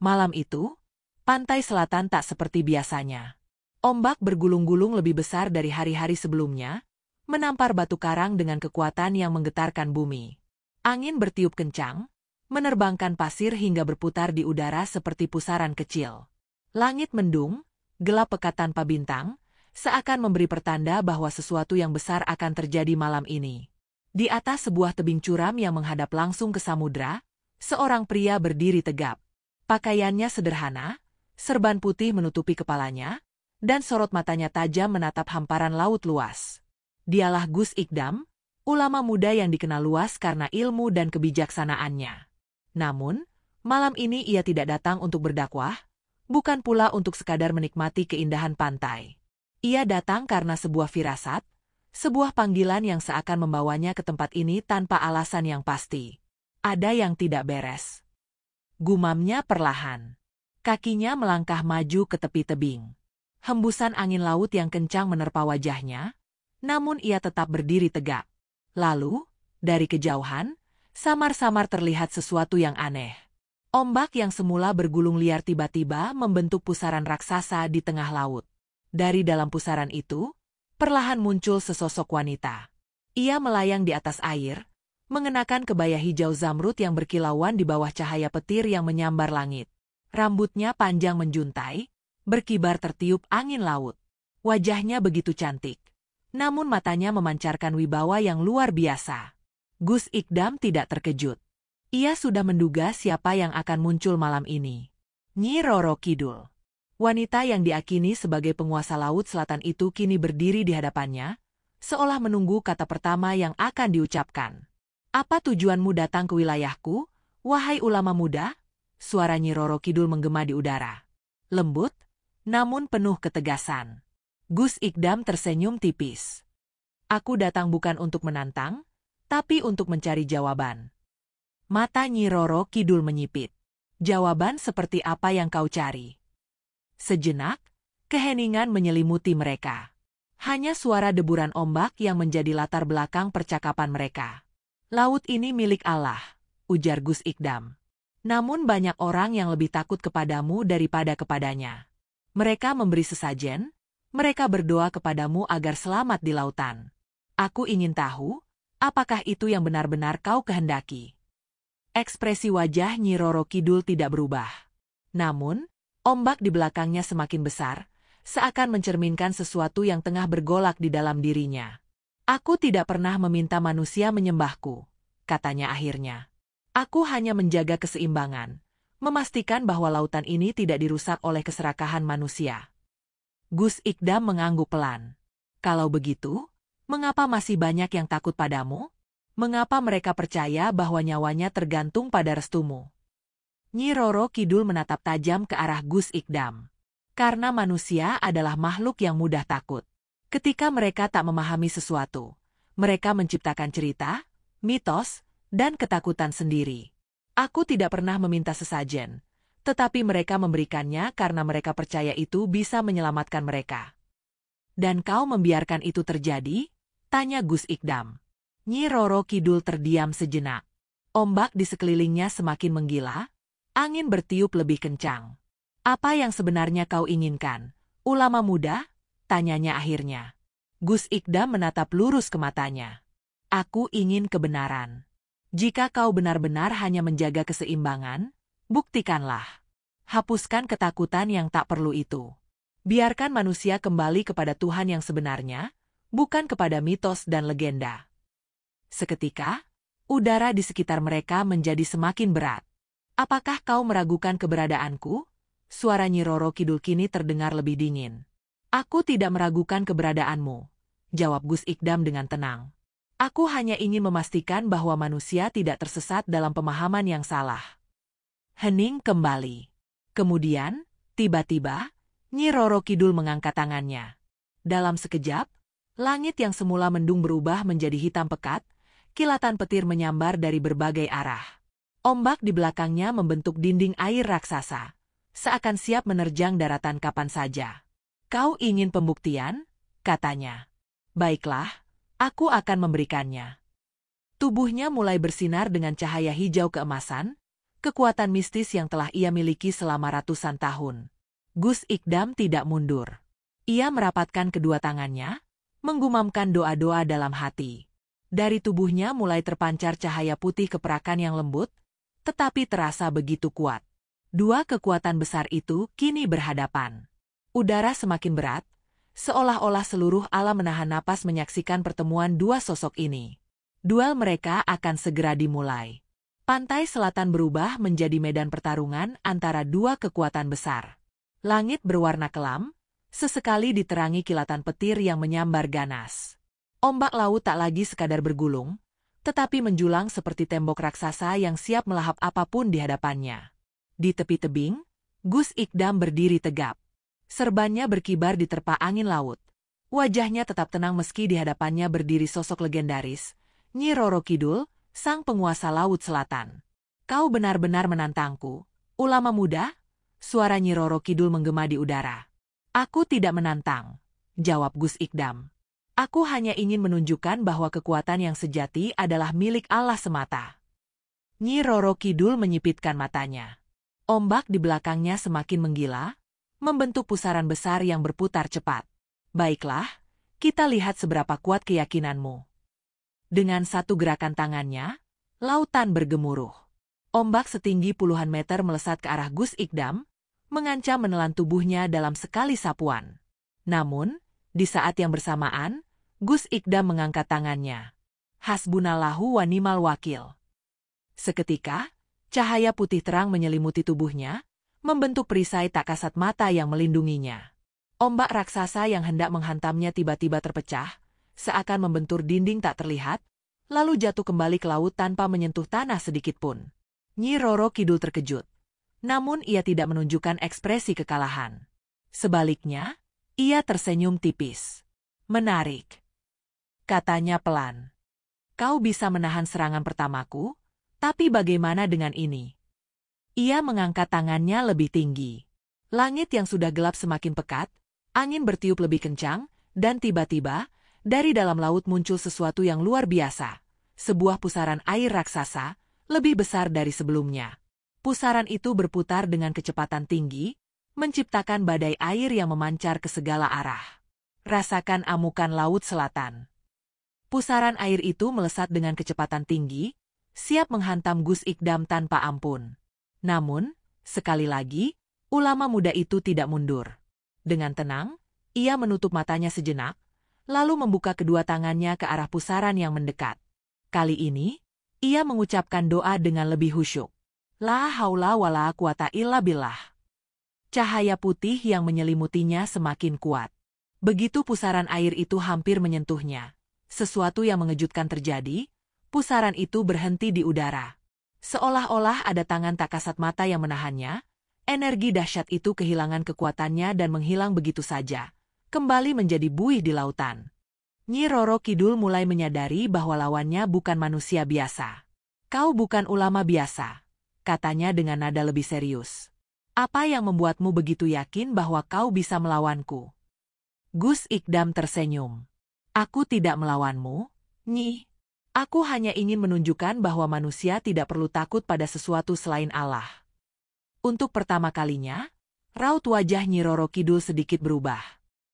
Malam itu, pantai selatan tak seperti biasanya. Ombak bergulung-gulung lebih besar dari hari-hari sebelumnya, menampar batu karang dengan kekuatan yang menggetarkan bumi. Angin bertiup kencang, menerbangkan pasir hingga berputar di udara seperti pusaran kecil. Langit mendung, gelap pekat tanpa bintang, seakan memberi pertanda bahwa sesuatu yang besar akan terjadi malam ini. Di atas sebuah tebing curam yang menghadap langsung ke samudra, seorang pria berdiri tegap. Pakaiannya sederhana, serban putih menutupi kepalanya, dan sorot matanya tajam menatap hamparan laut luas. Dialah Gus Ikdam, ulama muda yang dikenal luas karena ilmu dan kebijaksanaannya. Namun, malam ini ia tidak datang untuk berdakwah, bukan pula untuk sekadar menikmati keindahan pantai. Ia datang karena sebuah firasat, sebuah panggilan yang seakan membawanya ke tempat ini tanpa alasan yang pasti. Ada yang tidak beres. Gumamnya perlahan. Kakinya melangkah maju ke tepi tebing. Hembusan angin laut yang kencang menerpa wajahnya, namun ia tetap berdiri tegak. Lalu, dari kejauhan, samar-samar terlihat sesuatu yang aneh. Ombak yang semula bergulung liar tiba-tiba membentuk pusaran raksasa di tengah laut. Dari dalam pusaran itu, perlahan muncul sesosok wanita. Ia melayang di atas air, mengenakan kebaya hijau zamrud yang berkilauan di bawah cahaya petir yang menyambar langit. Rambutnya panjang menjuntai, berkibar tertiup angin laut. Wajahnya begitu cantik, namun matanya memancarkan wibawa yang luar biasa. Gus Ikdam tidak terkejut. Ia sudah menduga siapa yang akan muncul malam ini. Nyi Roro Kidul. Wanita yang diakini sebagai penguasa laut selatan itu kini berdiri di hadapannya, seolah menunggu kata pertama yang akan diucapkan. Apa tujuanmu datang ke wilayahku, wahai ulama muda? Suara Nyi Roro Kidul menggema di udara. Lembut, namun penuh ketegasan. Gus Ikdam tersenyum tipis. Aku datang bukan untuk menantang, tapi untuk mencari jawaban. Mata Nyi Roro Kidul menyipit. Jawaban seperti apa yang kau cari? Sejenak, keheningan menyelimuti mereka. Hanya suara deburan ombak yang menjadi latar belakang percakapan mereka. Laut ini milik Allah, ujar Gus Ikdam. Namun banyak orang yang lebih takut kepadamu daripada kepadanya. Mereka memberi sesajen, mereka berdoa kepadamu agar selamat di lautan. Aku ingin tahu, apakah itu yang benar-benar kau kehendaki? Ekspresi wajah Nyi Roro Kidul tidak berubah. Namun, ombak di belakangnya semakin besar, seakan mencerminkan sesuatu yang tengah bergolak di dalam dirinya. Aku tidak pernah meminta manusia menyembahku, katanya akhirnya. Aku hanya menjaga keseimbangan, memastikan bahwa lautan ini tidak dirusak oleh keserakahan manusia. Gus Ikdam mengangguk pelan. Kalau begitu, mengapa masih banyak yang takut padamu? Mengapa mereka percaya bahwa nyawanya tergantung pada restumu? Nyi Roro Kidul menatap tajam ke arah Gus Ikdam. Karena manusia adalah makhluk yang mudah takut. Ketika mereka tak memahami sesuatu, mereka menciptakan cerita, mitos, dan ketakutan sendiri. Aku tidak pernah meminta sesajen, tetapi mereka memberikannya karena mereka percaya itu bisa menyelamatkan mereka. Dan kau membiarkan itu terjadi? Tanya Gus Ikdam. Nyi Roro Kidul terdiam sejenak. Ombak di sekelilingnya semakin menggila, angin bertiup lebih kencang. Apa yang sebenarnya kau inginkan, ulama muda? Tanyanya akhirnya. Gus Ikdam menatap lurus ke matanya. Aku ingin kebenaran. Jika kau benar-benar hanya menjaga keseimbangan, buktikanlah. Hapuskan ketakutan yang tak perlu itu. Biarkan manusia kembali kepada Tuhan yang sebenarnya, bukan kepada mitos dan legenda. Seketika, udara di sekitar mereka menjadi semakin berat. Apakah kau meragukan keberadaanku? Suara Nyi Roro Kidul kini terdengar lebih dingin. Aku tidak meragukan keberadaanmu, jawab Gus Ikdam dengan tenang. Aku hanya ingin memastikan bahwa manusia tidak tersesat dalam pemahaman yang salah. Hening kembali. Kemudian, tiba-tiba, Nyi Roro Kidul mengangkat tangannya. Dalam sekejap, langit yang semula mendung berubah menjadi hitam pekat, kilatan petir menyambar dari berbagai arah. Ombak di belakangnya membentuk dinding air raksasa, seakan siap menerjang daratan kapan saja. Kau ingin pembuktian? Katanya. Baiklah, aku akan memberikannya. Tubuhnya mulai bersinar dengan cahaya hijau keemasan, kekuatan mistis yang telah ia miliki selama ratusan tahun. Gus Ikdam tidak mundur. Ia merapatkan kedua tangannya, menggumamkan doa-doa dalam hati. Dari tubuhnya mulai terpancar cahaya putih keperakan yang lembut, tetapi terasa begitu kuat. Dua kekuatan besar itu kini berhadapan. Udara semakin berat, seolah-olah seluruh alam menahan napas menyaksikan pertemuan dua sosok ini. Duel mereka akan segera dimulai. Pantai selatan berubah menjadi medan pertarungan antara dua kekuatan besar. Langit berwarna kelam, sesekali diterangi kilatan petir yang menyambar ganas. Ombak laut tak lagi sekadar bergulung, tetapi menjulang seperti tembok raksasa yang siap melahap apapun di hadapannya. Di tepi tebing, Gus Ikdam berdiri tegap. Serbannya berkibar diterpa angin laut. Wajahnya tetap tenang meski di hadapannya berdiri sosok legendaris, Nyi Roro Kidul, sang penguasa Laut Selatan. Kau benar-benar menantangku, ulama muda? Suara Nyi Roro Kidul menggema di udara. Aku tidak menantang, jawab Gus Ikdam. Aku hanya ingin menunjukkan bahwa kekuatan yang sejati adalah milik Allah semata. Nyi Roro Kidul menyipitkan matanya. Ombak di belakangnya semakin menggila, membentuk pusaran besar yang berputar cepat. Baiklah, kita lihat seberapa kuat keyakinanmu. Dengan satu gerakan tangannya, lautan bergemuruh. Ombak setinggi puluhan meter melesat ke arah Gus Ikdam, mengancam menelan tubuhnya dalam sekali sapuan. Namun, di saat yang bersamaan, Gus Ikdam mengangkat tangannya. Hasbunallahu wa ni'mal wakil. Seketika, cahaya putih terang menyelimuti tubuhnya, membentuk perisai tak kasat mata yang melindunginya. Ombak raksasa yang hendak menghantamnya tiba-tiba terpecah, seakan membentur dinding tak terlihat, lalu jatuh kembali ke laut tanpa menyentuh tanah sedikit pun. Nyi Roro Kidul terkejut. Namun ia tidak menunjukkan ekspresi kekalahan. Sebaliknya, ia tersenyum tipis. Menarik, katanya pelan. Kau bisa menahan serangan pertamaku, tapi bagaimana dengan ini? Ia mengangkat tangannya lebih tinggi. Langit yang sudah gelap semakin pekat, angin bertiup lebih kencang, dan tiba-tiba, dari dalam laut muncul sesuatu yang luar biasa. Sebuah pusaran air raksasa, lebih besar dari sebelumnya. Pusaran itu berputar dengan kecepatan tinggi, menciptakan badai air yang memancar ke segala arah. Rasakan amukan laut selatan. Pusaran air itu melesat dengan kecepatan tinggi, siap menghantam Gus Ikdam tanpa ampun. Namun, sekali lagi, ulama muda itu tidak mundur. Dengan tenang, ia menutup matanya sejenak, lalu membuka kedua tangannya ke arah pusaran yang mendekat. Kali ini, ia mengucapkan doa dengan lebih khusyuk. La haula wala quwata illa billah. Cahaya putih yang menyelimutinya semakin kuat. Begitu pusaran air itu hampir menyentuhnya, sesuatu yang mengejutkan terjadi, pusaran itu berhenti di udara. Seolah-olah ada tangan tak kasat mata yang menahannya, energi dahsyat itu kehilangan kekuatannya dan menghilang begitu saja, kembali menjadi buih di lautan. Nyi Roro Kidul mulai menyadari bahwa lawannya bukan manusia biasa. Kau bukan ulama biasa, katanya dengan nada lebih serius. Apa yang membuatmu begitu yakin bahwa kau bisa melawanku? Gus Ikdam tersenyum. Aku tidak melawanmu, Nyi. Aku hanya ingin menunjukkan bahwa manusia tidak perlu takut pada sesuatu selain Allah. Untuk pertama kalinya, raut wajah Nyi Roro Kidul sedikit berubah.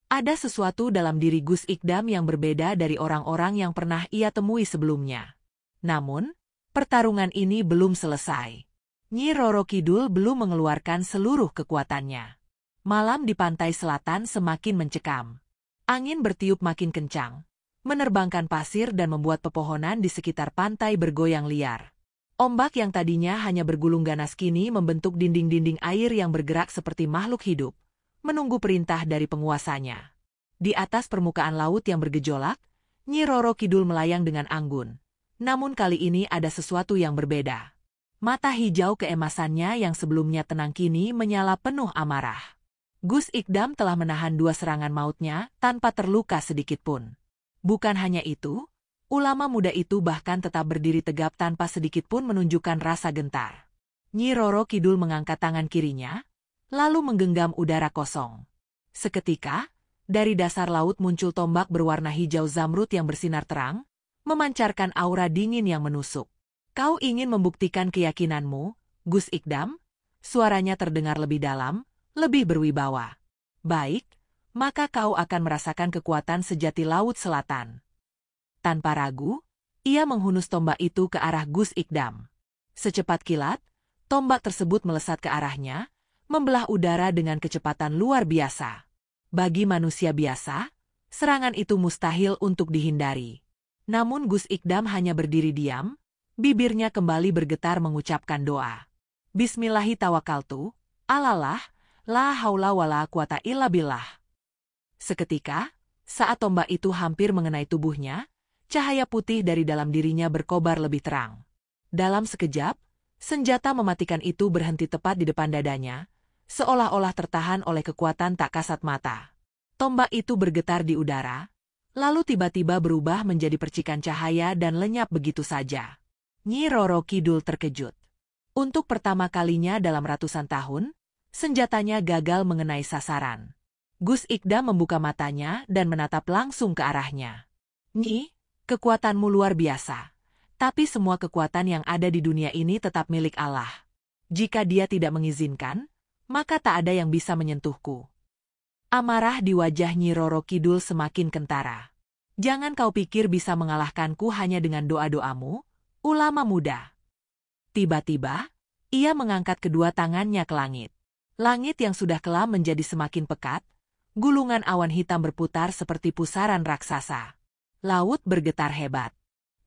Ada sesuatu dalam diri Gus Ikdam yang berbeda dari orang-orang yang pernah ia temui sebelumnya. Namun, pertarungan ini belum selesai. Nyi Roro Kidul belum mengeluarkan seluruh kekuatannya. Malam di pantai selatan semakin mencekam. Angin bertiup makin kencang, menerbangkan pasir dan membuat pepohonan di sekitar pantai bergoyang liar. Ombak yang tadinya hanya bergulung ganas kini membentuk dinding-dinding air yang bergerak seperti makhluk hidup, menunggu perintah dari penguasanya. Di atas permukaan laut yang bergejolak, Nyi Roro Kidul melayang dengan anggun. Namun kali ini ada sesuatu yang berbeda. Mata hijau keemasannya yang sebelumnya tenang kini menyala penuh amarah. Gus Ikdam telah menahan dua serangan mautnya tanpa terluka sedikit pun. Bukan hanya itu, ulama muda itu bahkan tetap berdiri tegap tanpa sedikit pun menunjukkan rasa gentar. Nyi Roro Kidul mengangkat tangan kirinya, lalu menggenggam udara kosong. Seketika, dari dasar laut muncul tombak berwarna hijau zamrud yang bersinar terang, memancarkan aura dingin yang menusuk. Kau ingin membuktikan keyakinanmu, Gus Ikdam, suaranya terdengar lebih dalam, lebih berwibawa. Baik, maka kau akan merasakan kekuatan sejati Laut Selatan. Tanpa ragu, ia menghunus tombak itu ke arah Gus Ikdam. Secepat kilat, tombak tersebut melesat ke arahnya, membelah udara dengan kecepatan luar biasa. Bagi manusia biasa, serangan itu mustahil untuk dihindari. Namun Gus Ikdam hanya berdiri diam, bibirnya kembali bergetar mengucapkan doa. Bismillahi tawakkaltu, alallah, la haula wala quwata illa billah. Seketika, saat tombak itu hampir mengenai tubuhnya, cahaya putih dari dalam dirinya berkobar lebih terang. Dalam sekejap, senjata mematikan itu berhenti tepat di depan dadanya, seolah-olah tertahan oleh kekuatan tak kasat mata. Tombak itu bergetar di udara, lalu tiba-tiba berubah menjadi percikan cahaya dan lenyap begitu saja. Nyi Roro Kidul terkejut. Untuk pertama kalinya dalam ratusan tahun, senjatanya gagal mengenai sasaran. Gus Ikdam membuka matanya dan menatap langsung ke arahnya. Nyi, kekuatanmu luar biasa. Tapi semua kekuatan yang ada di dunia ini tetap milik Allah. Jika Dia tidak mengizinkan, maka tak ada yang bisa menyentuhku. Amarah di wajah Nyi Roro Kidul semakin kentara. Jangan kau pikir bisa mengalahkanku hanya dengan doa-doamu, ulama muda. Tiba-tiba, ia mengangkat kedua tangannya ke langit. Langit yang sudah kelam menjadi semakin pekat, gulungan awan hitam berputar seperti pusaran raksasa. Laut bergetar hebat.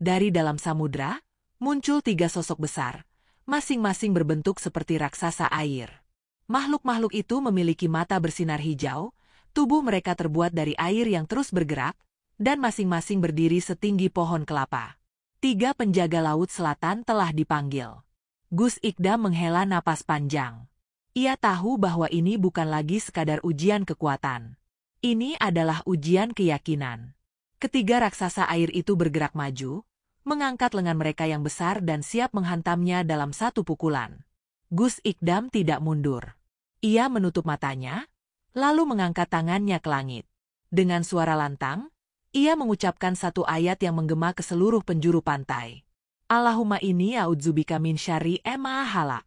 Dari dalam samudra, muncul 3 sosok besar, masing-masing berbentuk seperti raksasa air. Makhluk-makhluk itu memiliki mata bersinar hijau, tubuh mereka terbuat dari air yang terus bergerak, dan masing-masing berdiri setinggi pohon kelapa. 3 penjaga Laut Selatan telah dipanggil. Gus Ikdam menghela napas panjang. Ia tahu bahwa ini bukan lagi sekadar ujian kekuatan. Ini adalah ujian keyakinan. Ketiga raksasa air itu bergerak maju, mengangkat lengan mereka yang besar dan siap menghantamnya dalam satu pukulan. Gus Ikdam tidak mundur. Ia menutup matanya, lalu mengangkat tangannya ke langit. Dengan suara lantang, ia mengucapkan satu ayat yang menggema ke seluruh penjuru pantai. Allahumma inni a'udzubika min syarri ma halaq.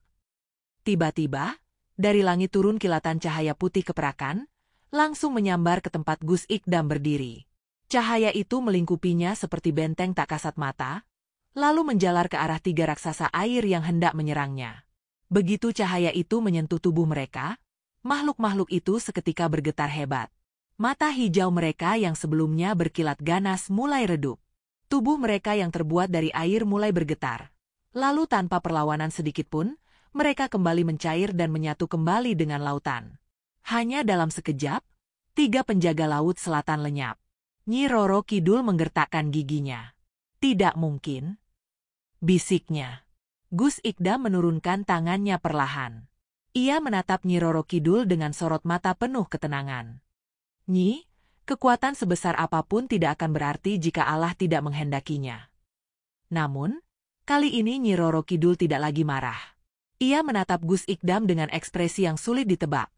Tiba-tiba, dari langit turun kilatan cahaya putih keperakan, langsung menyambar ke tempat Gus Ikdam berdiri. Cahaya itu melingkupinya seperti benteng tak kasat mata, lalu menjalar ke arah 3 raksasa air yang hendak menyerangnya. Begitu cahaya itu menyentuh tubuh mereka, makhluk-makhluk itu seketika bergetar hebat. Mata hijau mereka yang sebelumnya berkilat ganas mulai redup. Tubuh mereka yang terbuat dari air mulai bergetar. Lalu tanpa perlawanan sedikitpun, mereka kembali mencair dan menyatu kembali dengan lautan. Hanya dalam sekejap, 3 penjaga Laut Selatan lenyap. Nyi Roro Kidul menggertakkan giginya. Tidak mungkin, bisiknya. Gus Ikdam menurunkan tangannya perlahan. Ia menatap Nyi Roro Kidul dengan sorot mata penuh ketenangan. Nyi, kekuatan sebesar apapun tidak akan berarti jika Allah tidak menghendakinya. Namun, kali ini Nyi Roro Kidul tidak lagi marah. Ia menatap Gus Ikdam dengan ekspresi yang sulit ditebak,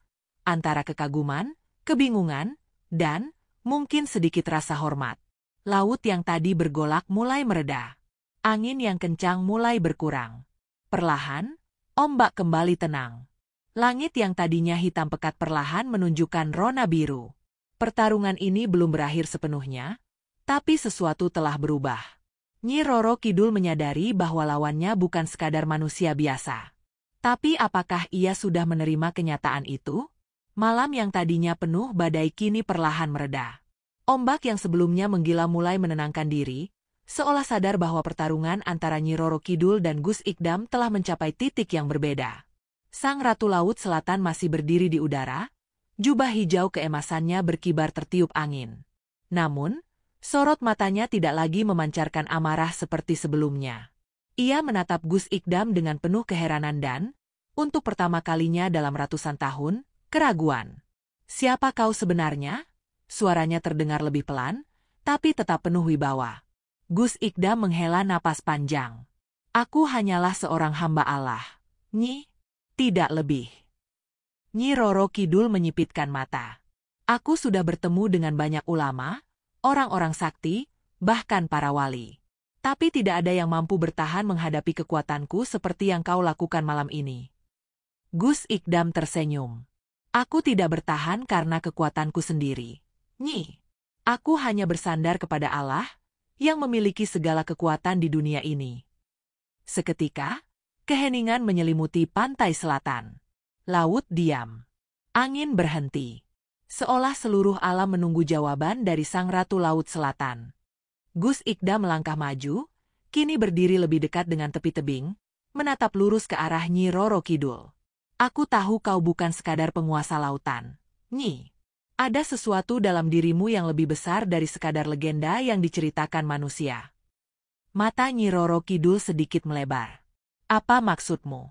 antara kekaguman, kebingungan, dan mungkin sedikit rasa hormat. Laut yang tadi bergolak mulai mereda. Angin yang kencang mulai berkurang. Perlahan, ombak kembali tenang. Langit yang tadinya hitam pekat perlahan menunjukkan rona biru. Pertarungan ini belum berakhir sepenuhnya, tapi sesuatu telah berubah. Nyi Roro Kidul menyadari bahwa lawannya bukan sekadar manusia biasa. Tapi apakah ia sudah menerima kenyataan itu? Malam yang tadinya penuh badai kini perlahan mereda. Ombak yang sebelumnya menggila mulai menenangkan diri, seolah sadar bahwa pertarungan antara Nyi Roro Kidul dan Gus Ikdam telah mencapai titik yang berbeda. Sang Ratu Laut Selatan masih berdiri di udara, jubah hijau keemasannya berkibar tertiup angin. Namun, sorot matanya tidak lagi memancarkan amarah seperti sebelumnya. Ia menatap Gus Ikdam dengan penuh keheranan dan, untuk pertama kalinya dalam ratusan tahun, keraguan. Siapa kau sebenarnya? Suaranya terdengar lebih pelan, tapi tetap penuh wibawa. Gus Ikdam menghela napas panjang. Aku hanyalah seorang hamba Allah. Nyi, tidak lebih. Nyi Roro Kidul menyipitkan mata. Aku sudah bertemu dengan banyak ulama, orang-orang sakti, bahkan para wali. Tapi tidak ada yang mampu bertahan menghadapi kekuatanku seperti yang kau lakukan malam ini. Gus Ikdam tersenyum. Aku tidak bertahan karena kekuatanku sendiri. Nyi. Aku hanya bersandar kepada Allah yang memiliki segala kekuatan di dunia ini. Seketika, keheningan menyelimuti pantai selatan. Laut diam. Angin berhenti. Seolah seluruh alam menunggu jawaban dari Sang Ratu Laut Selatan. Gus Ikdam melangkah maju, kini berdiri lebih dekat dengan tepi tebing, menatap lurus ke arah Nyi Roro Kidul. Aku tahu kau bukan sekadar penguasa lautan. Nyi, ada sesuatu dalam dirimu yang lebih besar dari sekadar legenda yang diceritakan manusia. Mata Nyi Roro Kidul sedikit melebar. Apa maksudmu?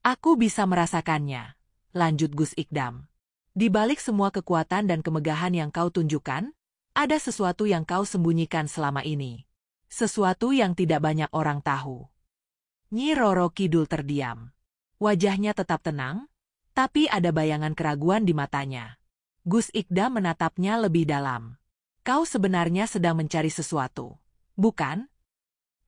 Aku bisa merasakannya, lanjut Gus Ikdam. Di balik semua kekuatan dan kemegahan yang kau tunjukkan, ada sesuatu yang kau sembunyikan selama ini. Sesuatu yang tidak banyak orang tahu. Nyi Roro Kidul terdiam. Wajahnya tetap tenang, tapi ada bayangan keraguan di matanya. Gus Ikdam menatapnya lebih dalam. Kau sebenarnya sedang mencari sesuatu, bukan?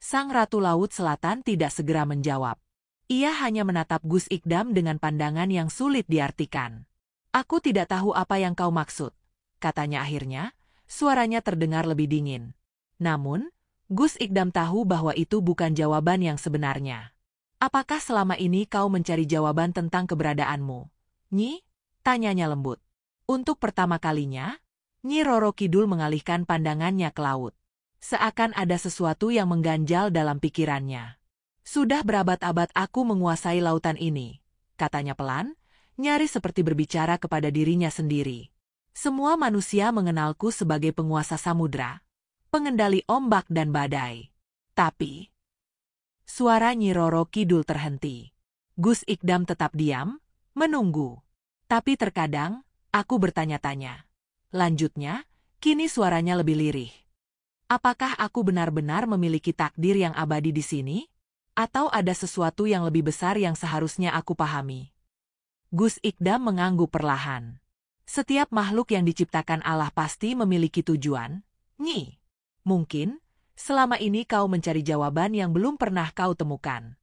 Sang Ratu Laut Selatan tidak segera menjawab. Ia hanya menatap Gus Ikdam dengan pandangan yang sulit diartikan. Aku tidak tahu apa yang kau maksud, katanya akhirnya, suaranya terdengar lebih dingin. Namun, Gus Ikdam tahu bahwa itu bukan jawaban yang sebenarnya. Apakah selama ini kau mencari jawaban tentang keberadaanmu? Nyi? Tanyanya lembut. Untuk pertama kalinya, Nyi Roro Kidul mengalihkan pandangannya ke laut. Seakan ada sesuatu yang mengganjal dalam pikirannya. Sudah berabad-abad aku menguasai lautan ini, katanya pelan, nyaris seperti berbicara kepada dirinya sendiri. Semua manusia mengenalku sebagai penguasa samudra, pengendali ombak dan badai. Tapi, suara Nyi Roro Kidul terhenti. Gus Ikdam tetap diam, menunggu. Tapi terkadang, aku bertanya-tanya. Lanjutnya, kini suaranya lebih lirih. Apakah aku benar-benar memiliki takdir yang abadi di sini? Atau ada sesuatu yang lebih besar yang seharusnya aku pahami? Gus Ikdam mengangguk perlahan. Setiap makhluk yang diciptakan Allah pasti memiliki tujuan. Nyi, mungkin selama ini kau mencari jawaban yang belum pernah kau temukan.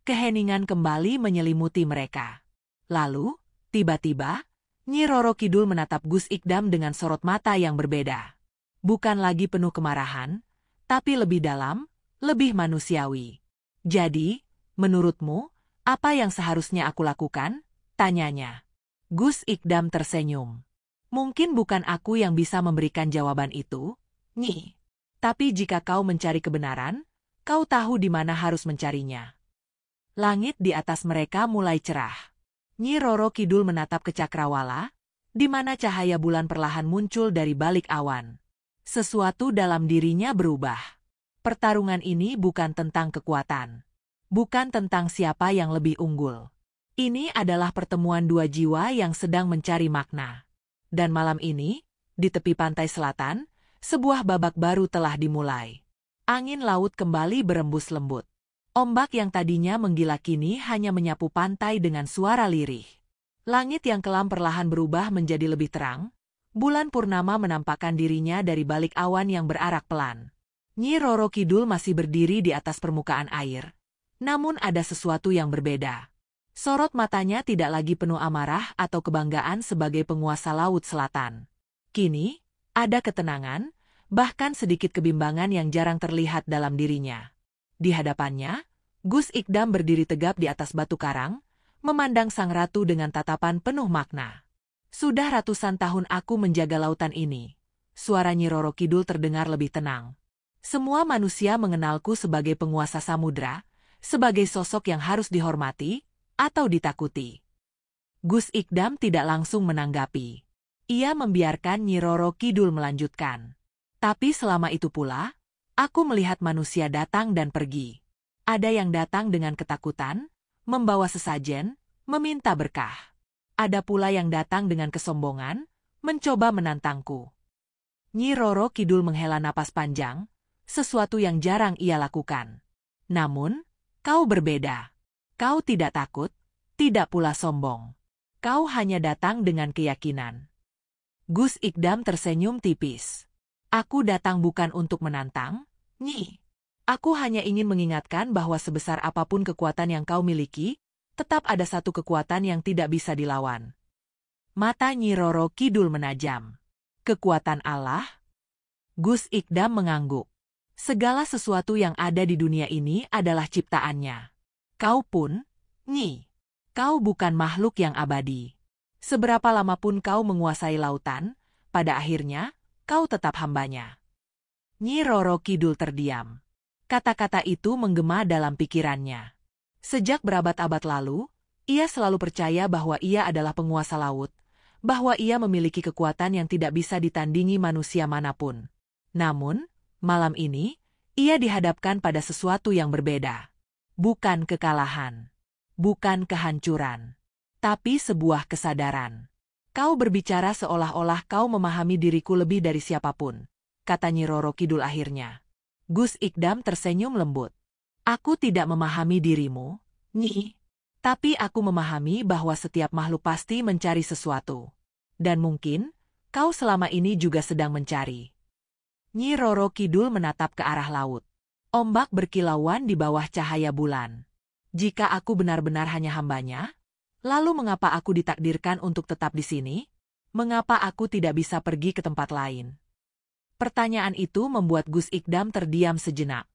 Keheningan kembali menyelimuti mereka. Lalu, tiba-tiba, Nyi Roro Kidul menatap Gus Ikdam dengan sorot mata yang berbeda. Bukan lagi penuh kemarahan, tapi lebih dalam, lebih manusiawi. Jadi, menurutmu, apa yang seharusnya aku lakukan? Tanyanya. Gus Ikdam tersenyum. Mungkin bukan aku yang bisa memberikan jawaban itu, Nyi. Tapi jika kau mencari kebenaran, kau tahu di mana harus mencarinya. Langit di atas mereka mulai cerah. Nyi Roro Kidul menatap ke cakrawala, di mana cahaya bulan perlahan muncul dari balik awan. Sesuatu dalam dirinya berubah. Pertarungan ini bukan tentang kekuatan. Bukan tentang siapa yang lebih unggul. Ini adalah pertemuan dua jiwa yang sedang mencari makna. Dan malam ini, di tepi pantai selatan, sebuah babak baru telah dimulai. Angin laut kembali berembus lembut. Ombak yang tadinya menggila kini hanya menyapu pantai dengan suara lirih. Langit yang kelam perlahan berubah menjadi lebih terang. Bulan purnama menampakkan dirinya dari balik awan yang berarak pelan. Nyi Roro Kidul masih berdiri di atas permukaan air. Namun ada sesuatu yang berbeda. Sorot matanya tidak lagi penuh amarah atau kebanggaan sebagai penguasa Laut Selatan. Kini, ada ketenangan, bahkan sedikit kebimbangan yang jarang terlihat dalam dirinya. Di hadapannya, Gus Ikdam berdiri tegap di atas batu karang, memandang sang ratu dengan tatapan penuh makna. Sudah ratusan tahun aku menjaga lautan ini. Suara Nyi Roro Kidul terdengar lebih tenang. Semua manusia mengenalku sebagai penguasa samudra, sebagai sosok yang harus dihormati atau ditakuti. Gus Ikdam tidak langsung menanggapi. Ia membiarkan Nyi Roro Kidul melanjutkan. Tapi selama itu pula, aku melihat manusia datang dan pergi. Ada yang datang dengan ketakutan, membawa sesajen, meminta berkah. Ada pula yang datang dengan kesombongan, mencoba menantangku. Nyi Roro Kidul menghela napas panjang, sesuatu yang jarang ia lakukan. Namun, kau berbeda. Kau tidak takut, tidak pula sombong. Kau hanya datang dengan keyakinan. Gus Ikdam tersenyum tipis. Aku datang bukan untuk menantang, Nyi. Aku hanya ingin mengingatkan bahwa sebesar apapun kekuatan yang kau miliki, tetap ada satu kekuatan yang tidak bisa dilawan. Mata Nyi Roro Kidul menajam. Kekuatan Allah? Gus Ikdam mengangguk. Segala sesuatu yang ada di dunia ini adalah ciptaannya. Kau pun, Nyi. Kau bukan makhluk yang abadi. Seberapa lama pun kau menguasai lautan, pada akhirnya, kau tetap hambanya. Nyi Roro Kidul terdiam. Kata-kata itu menggema dalam pikirannya. Sejak berabad-abad lalu, ia selalu percaya bahwa ia adalah penguasa laut, bahwa ia memiliki kekuatan yang tidak bisa ditandingi manusia manapun. Namun, malam ini, ia dihadapkan pada sesuatu yang berbeda. Bukan kekalahan, bukan kehancuran, tapi sebuah kesadaran. Kau berbicara seolah-olah kau memahami diriku lebih dari siapapun, kata Nyi Roro Kidul akhirnya. Gus Ikdam tersenyum lembut. Aku tidak memahami dirimu, Nyi. Tapi aku memahami bahwa setiap makhluk pasti mencari sesuatu. Dan mungkin, kau selama ini juga sedang mencari. Nyi Roro Kidul menatap ke arah laut. Ombak berkilauan di bawah cahaya bulan. Jika aku benar-benar hanya hambanya, lalu mengapa aku ditakdirkan untuk tetap di sini? Mengapa aku tidak bisa pergi ke tempat lain? Pertanyaan itu membuat Gus Ikdam terdiam sejenak.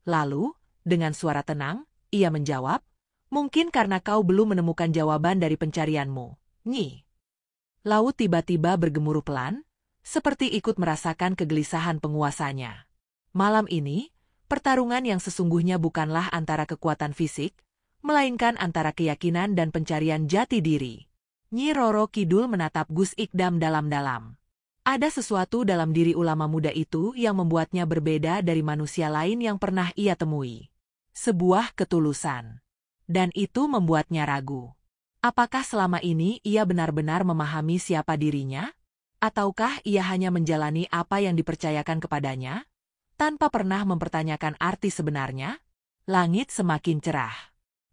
Lalu, dengan suara tenang, ia menjawab, mungkin karena kau belum menemukan jawaban dari pencarianmu, Nyi. Laut tiba-tiba bergemuruh pelan, seperti ikut merasakan kegelisahan penguasanya. Malam ini, pertarungan yang sesungguhnya bukanlah antara kekuatan fisik, melainkan antara keyakinan dan pencarian jati diri. Nyi Roro Kidul menatap Gus Ikdam dalam-dalam. Ada sesuatu dalam diri ulama muda itu yang membuatnya berbeda dari manusia lain yang pernah ia temui. Sebuah ketulusan. Dan itu membuatnya ragu. Apakah selama ini ia benar-benar memahami siapa dirinya? Ataukah ia hanya menjalani apa yang dipercayakan kepadanya, tanpa pernah mempertanyakan arti sebenarnya? Langit semakin cerah.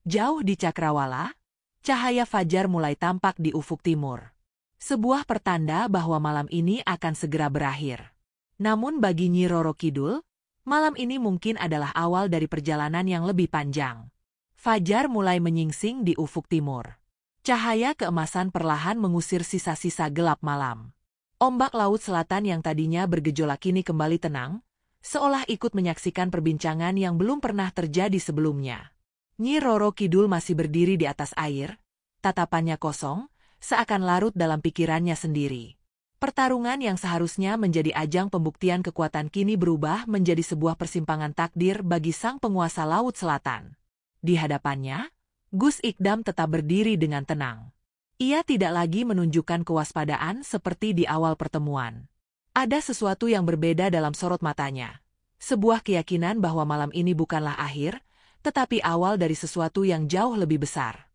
Jauh di Cakrawala, cahaya fajar mulai tampak di ufuk timur. Sebuah pertanda bahwa malam ini akan segera berakhir. Namun bagi Nyi Roro Kidul, malam ini mungkin adalah awal dari perjalanan yang lebih panjang. Fajar mulai menyingsing di ufuk timur. Cahaya keemasan perlahan mengusir sisa-sisa gelap malam. Ombak laut selatan yang tadinya bergejolak kini kembali tenang, seolah ikut menyaksikan perbincangan yang belum pernah terjadi sebelumnya. Nyi Roro Kidul masih berdiri di atas air, tatapannya kosong, seakan larut dalam pikirannya sendiri. Pertarungan yang seharusnya menjadi ajang pembuktian kekuatan kini berubah menjadi sebuah persimpangan takdir bagi sang penguasa Laut Selatan. Di hadapannya, Gus Ikdam tetap berdiri dengan tenang. Ia tidak lagi menunjukkan kewaspadaan seperti di awal pertemuan. Ada sesuatu yang berbeda dalam sorot matanya. Sebuah keyakinan bahwa malam ini bukanlah akhir, tetapi awal dari sesuatu yang jauh lebih besar.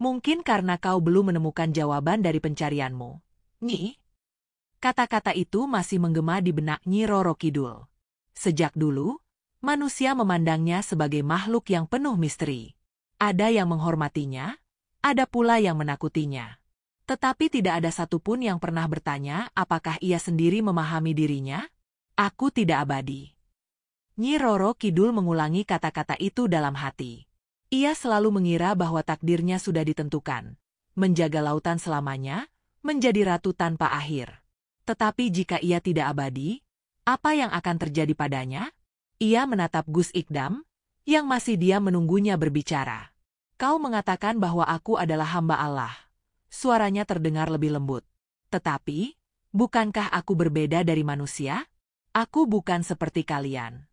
Mungkin karena kau belum menemukan jawaban dari pencarianmu, Nyi. Kata-kata itu masih menggema di benak Nyi Roro Kidul. Sejak dulu, manusia memandangnya sebagai makhluk yang penuh misteri. Ada yang menghormatinya, ada pula yang menakutinya. Tetapi tidak ada satupun yang pernah bertanya apakah ia sendiri memahami dirinya. Aku tidak abadi. Nyi Roro Kidul mengulangi kata-kata itu dalam hati. Ia selalu mengira bahwa takdirnya sudah ditentukan. Menjaga lautan selamanya, menjadi ratu tanpa akhir. Tetapi jika ia tidak abadi, apa yang akan terjadi padanya? Ia menatap Gus Ikdam, yang masih diam menunggunya berbicara. Kau mengatakan bahwa aku adalah hamba Allah. Suaranya terdengar lebih lembut. Tetapi, bukankah aku berbeda dari manusia? Aku bukan seperti kalian.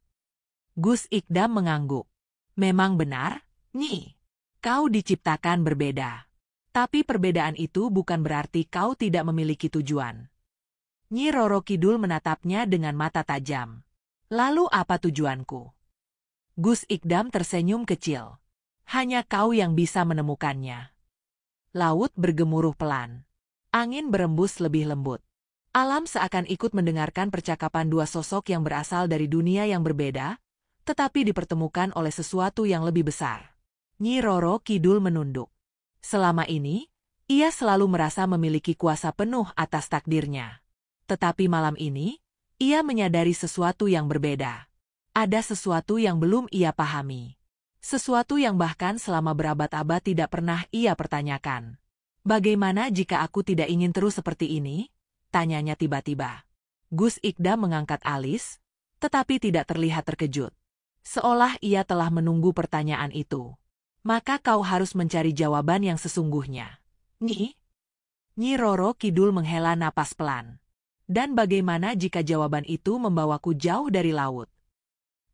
Gus Ikdam mengangguk. Memang benar, Nyi. Kau diciptakan berbeda. Tapi perbedaan itu bukan berarti kau tidak memiliki tujuan. Nyi Roro Kidul menatapnya dengan mata tajam. Lalu apa tujuanku? Gus Ikdam tersenyum kecil. Hanya kau yang bisa menemukannya. Laut bergemuruh pelan. Angin berembus lebih lembut. Alam seakan ikut mendengarkan percakapan dua sosok yang berasal dari dunia yang berbeda, tetapi dipertemukan oleh sesuatu yang lebih besar. Nyi Roro Kidul menunduk. Selama ini, ia selalu merasa memiliki kuasa penuh atas takdirnya. Tetapi malam ini, ia menyadari sesuatu yang berbeda. Ada sesuatu yang belum ia pahami. Sesuatu yang bahkan selama berabad-abad tidak pernah ia pertanyakan. Bagaimana jika aku tidak ingin terus seperti ini? Tanyanya tiba-tiba. Gus Ikdam mengangkat alis, tetapi tidak terlihat terkejut. Seolah ia telah menunggu pertanyaan itu. Maka kau harus mencari jawaban yang sesungguhnya. Nyi Roro Kidul menghela napas pelan. Dan bagaimana jika jawaban itu membawaku jauh dari laut?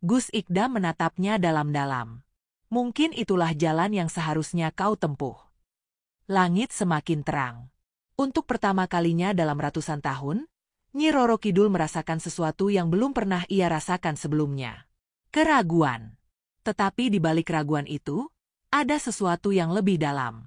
Gus Ikdam menatapnya dalam-dalam. Mungkin itulah jalan yang seharusnya kau tempuh. Langit semakin terang. Untuk pertama kalinya dalam ratusan tahun, Nyi Roro Kidul merasakan sesuatu yang belum pernah ia rasakan sebelumnya. Keraguan. Tetapi di balik keraguan itu, ada sesuatu yang lebih dalam.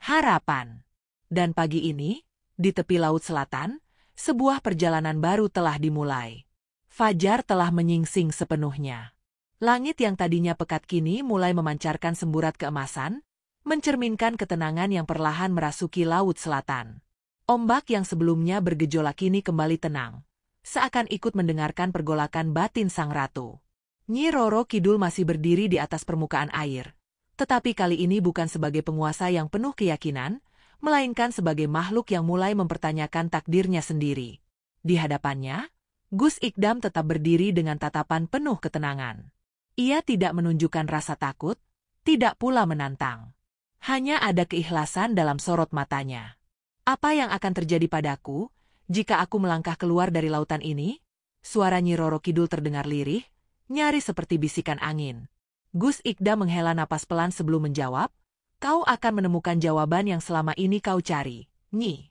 Harapan. Dan pagi ini, di tepi laut selatan, sebuah perjalanan baru telah dimulai. Fajar telah menyingsing sepenuhnya. Langit yang tadinya pekat kini mulai memancarkan semburat keemasan, mencerminkan ketenangan yang perlahan merasuki laut selatan. Ombak yang sebelumnya bergejolak kini kembali tenang, seakan ikut mendengarkan pergolakan batin sang ratu. Nyi Roro Kidul masih berdiri di atas permukaan air, tetapi kali ini bukan sebagai penguasa yang penuh keyakinan, melainkan sebagai makhluk yang mulai mempertanyakan takdirnya sendiri. Di hadapannya, Gus Ikdam tetap berdiri dengan tatapan penuh ketenangan. Ia tidak menunjukkan rasa takut, tidak pula menantang. Hanya ada keikhlasan dalam sorot matanya. Apa yang akan terjadi padaku jika aku melangkah keluar dari lautan ini? Suara Nyi Roro Kidul terdengar lirih, nyaris seperti bisikan angin. Gus Ikdam menghela napas pelan sebelum menjawab, kau akan menemukan jawaban yang selama ini kau cari, Nyi.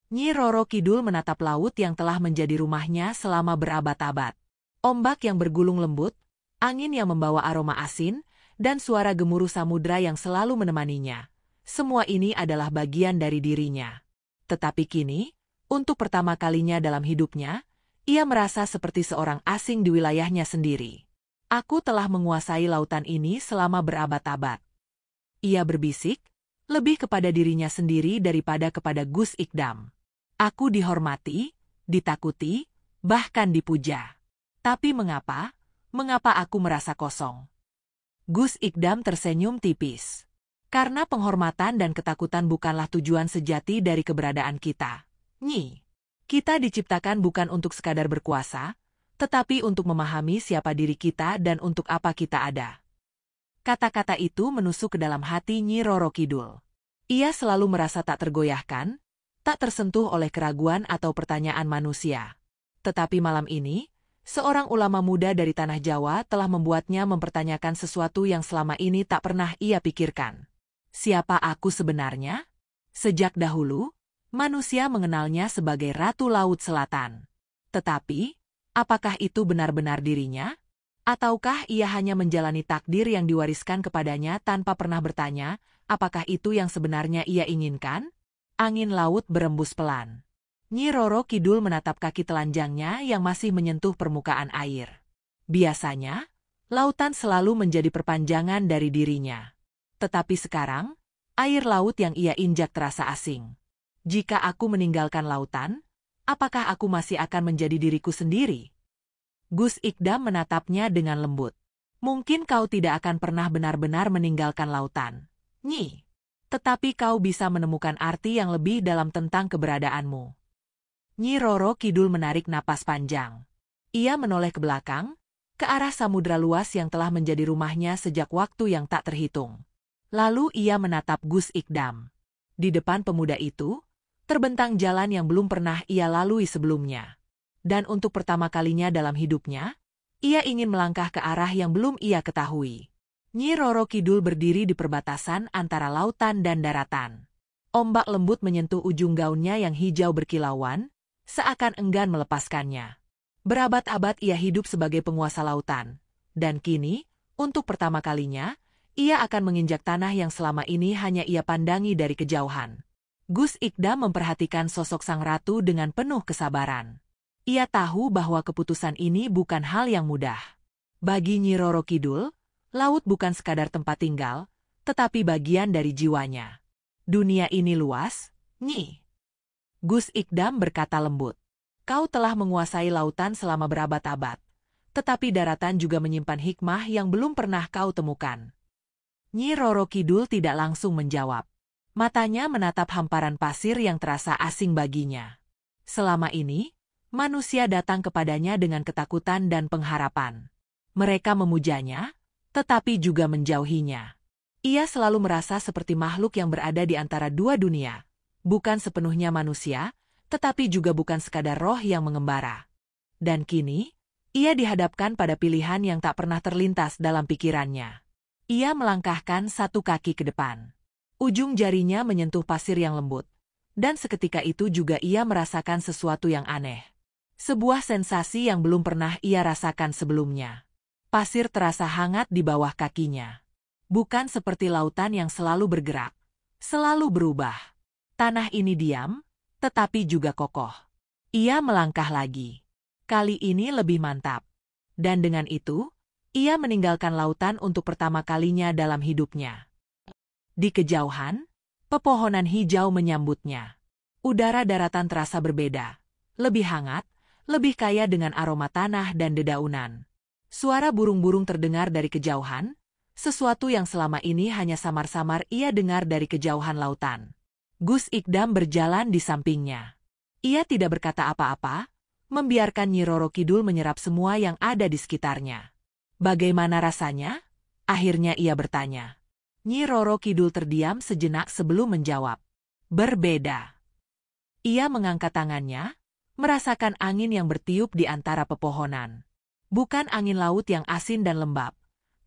Nyi Roro Kidul menatap laut yang telah menjadi rumahnya selama berabad-abad. Ombak yang bergulung lembut, angin yang membawa aroma asin, dan suara gemuruh samudra yang selalu menemaninya. Semua ini adalah bagian dari dirinya. Tetapi kini, untuk pertama kalinya dalam hidupnya, ia merasa seperti seorang asing di wilayahnya sendiri. Aku telah menguasai lautan ini selama berabad-abad. Ia berbisik, lebih kepada dirinya sendiri daripada kepada Gus Ikdam. Aku dihormati, ditakuti, bahkan dipuja. Tapi mengapa? Mengapa aku merasa kosong? Gus Ikdam tersenyum tipis. Karena penghormatan dan ketakutan bukanlah tujuan sejati dari keberadaan kita. Nyi, kita diciptakan bukan untuk sekadar berkuasa, tetapi untuk memahami siapa diri kita dan untuk apa kita ada. Kata-kata itu menusuk ke dalam hati Nyi Roro Kidul. Ia selalu merasa tak tergoyahkan, tak tersentuh oleh keraguan atau pertanyaan manusia. Tetapi malam ini, seorang ulama muda dari tanah Jawa telah membuatnya mempertanyakan sesuatu yang selama ini tak pernah ia pikirkan. Siapa aku sebenarnya? Sejak dahulu, manusia mengenalnya sebagai Ratu Laut Selatan. Tetapi, apakah itu benar-benar dirinya? Ataukah ia hanya menjalani takdir yang diwariskan kepadanya tanpa pernah bertanya, apakah itu yang sebenarnya ia inginkan? Angin laut berembus pelan. Nyi Roro Kidul menatap kaki telanjangnya yang masih menyentuh permukaan air. Biasanya, lautan selalu menjadi perpanjangan dari dirinya. Tetapi sekarang, air laut yang ia injak terasa asing. Jika aku meninggalkan lautan, apakah aku masih akan menjadi diriku sendiri? Gus Ikdam menatapnya dengan lembut. Mungkin kau tidak akan pernah benar-benar meninggalkan lautan, Nyi. Tetapi kau bisa menemukan arti yang lebih dalam tentang keberadaanmu. Nyi Roro Kidul menarik napas panjang. Ia menoleh ke belakang, ke arah samudra luas yang telah menjadi rumahnya sejak waktu yang tak terhitung. Lalu ia menatap Gus Ikdam. Di depan pemuda itu, terbentang jalan yang belum pernah ia lalui sebelumnya. Dan untuk pertama kalinya dalam hidupnya, ia ingin melangkah ke arah yang belum ia ketahui. Nyi Roro Kidul berdiri di perbatasan antara lautan dan daratan. Ombak lembut menyentuh ujung gaunnya yang hijau berkilauan, seakan enggan melepaskannya. Berabad-abad ia hidup sebagai penguasa lautan, dan kini, untuk pertama kalinya, ia akan menginjak tanah yang selama ini hanya ia pandangi dari kejauhan. Gus Ikdam memperhatikan sosok sang ratu dengan penuh kesabaran. Ia tahu bahwa keputusan ini bukan hal yang mudah. Bagi Nyi Roro Kidul, laut bukan sekadar tempat tinggal, tetapi bagian dari jiwanya. Dunia ini luas, Nyi. Gus Ikdam berkata lembut. Kau telah menguasai lautan selama berabad-abad. tetapi daratan juga menyimpan hikmah yang belum pernah kau temukan. Nyi Roro Kidul tidak langsung menjawab. Matanya menatap hamparan pasir yang terasa asing baginya. Selama ini, manusia datang kepadanya dengan ketakutan dan pengharapan. Mereka memujanya, tetapi juga menjauhinya. Ia selalu merasa seperti makhluk yang berada di antara dua dunia, bukan sepenuhnya manusia, tetapi juga bukan sekadar roh yang mengembara. Dan kini, ia dihadapkan pada pilihan yang tak pernah terlintas dalam pikirannya. Ia melangkahkan satu kaki ke depan. Ujung jarinya menyentuh pasir yang lembut, dan seketika itu juga ia merasakan sesuatu yang aneh. Sebuah sensasi yang belum pernah ia rasakan sebelumnya. Pasir terasa hangat di bawah kakinya. Bukan seperti lautan yang selalu bergerak, selalu berubah. Tanah ini diam, tetapi juga kokoh. Ia melangkah lagi. Kali ini lebih mantap. Dan dengan itu, ia meninggalkan lautan untuk pertama kalinya dalam hidupnya. Di kejauhan, pepohonan hijau menyambutnya. Udara daratan terasa berbeda, lebih hangat, lebih kaya dengan aroma tanah dan dedaunan. Suara burung-burung terdengar dari kejauhan, sesuatu yang selama ini hanya samar-samar ia dengar dari kejauhan lautan. Gus Ikdam berjalan di sampingnya. Ia tidak berkata apa-apa, membiarkan Nyi Roro Kidul menyerap semua yang ada di sekitarnya. Bagaimana rasanya? Akhirnya ia bertanya. Nyi Roro Kidul terdiam sejenak sebelum menjawab. Berbeda. Ia mengangkat tangannya, merasakan angin yang bertiup di antara pepohonan. Bukan angin laut yang asin dan lembab,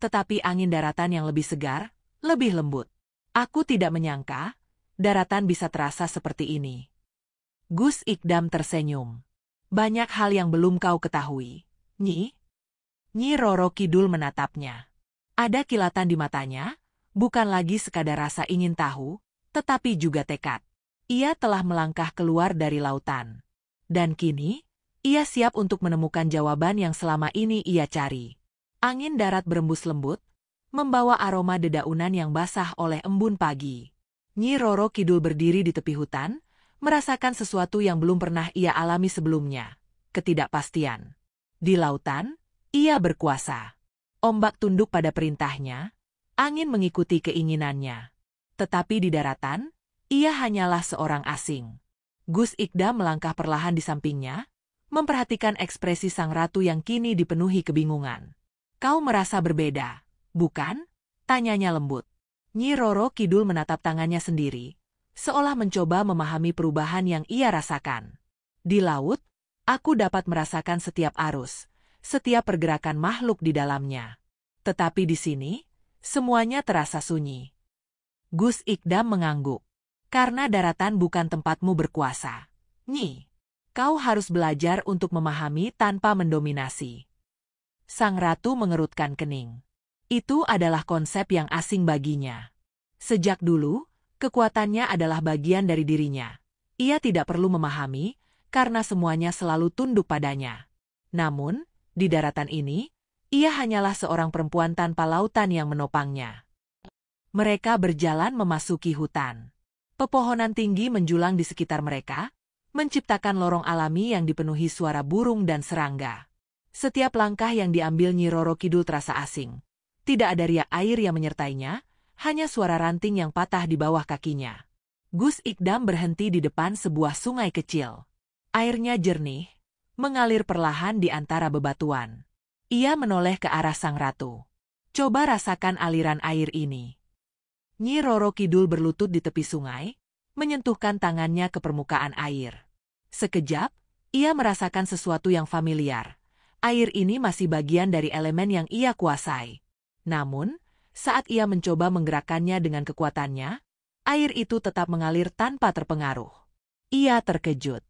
tetapi angin daratan yang lebih segar, lebih lembut. Aku tidak menyangka, daratan bisa terasa seperti ini. Gus Ikdam tersenyum. Banyak hal yang belum kau ketahui, Nyi. Nyi Roro Kidul menatapnya. Ada kilatan di matanya, bukan lagi sekadar rasa ingin tahu, tetapi juga tekad. Ia telah melangkah keluar dari lautan. Dan kini, ia siap untuk menemukan jawaban yang selama ini ia cari. Angin darat berembus lembut, membawa aroma dedaunan yang basah oleh embun pagi. Nyi Roro Kidul berdiri di tepi hutan, merasakan sesuatu yang belum pernah ia alami sebelumnya, ketidakpastian. Di lautan, ia berkuasa. Ombak tunduk pada perintahnya, angin mengikuti keinginannya. Tetapi di daratan, ia hanyalah seorang asing. Gus Ikdam melangkah perlahan di sampingnya, memperhatikan ekspresi sang ratu yang kini dipenuhi kebingungan. Kau merasa berbeda, bukan? Tanyanya lembut. Nyi Roro Kidul menatap tangannya sendiri, seolah mencoba memahami perubahan yang ia rasakan. Di laut, aku dapat merasakan setiap arus, setiap pergerakan makhluk di dalamnya. Tetapi di sini, semuanya terasa sunyi. Gus Ikdam mengangguk. Karena daratan bukan tempatmu berkuasa. Nyi, kau harus belajar untuk memahami tanpa mendominasi. Sang ratu mengerutkan kening. Itu adalah konsep yang asing baginya. Sejak dulu, kekuatannya adalah bagian dari dirinya. Ia tidak perlu memahami, karena semuanya selalu tunduk padanya. Namun, di daratan ini, ia hanyalah seorang perempuan tanpa lautan yang menopangnya. Mereka berjalan memasuki hutan. Pepohonan tinggi menjulang di sekitar mereka, menciptakan lorong alami yang dipenuhi suara burung dan serangga. Setiap langkah yang diambil Nyi Roro Kidul terasa asing. Tidak ada riak air yang menyertainya, hanya suara ranting yang patah di bawah kakinya. Gus Ikdam berhenti di depan sebuah sungai kecil. Airnya jernih, mengalir perlahan di antara bebatuan. Ia menoleh ke arah sang ratu. Coba rasakan aliran air ini. Nyi Roro Kidul berlutut di tepi sungai, menyentuhkan tangannya ke permukaan air. Sekejap, ia merasakan sesuatu yang familiar. Air ini masih bagian dari elemen yang ia kuasai. Namun, saat ia mencoba menggerakkannya dengan kekuatannya, air itu tetap mengalir tanpa terpengaruh. Ia terkejut.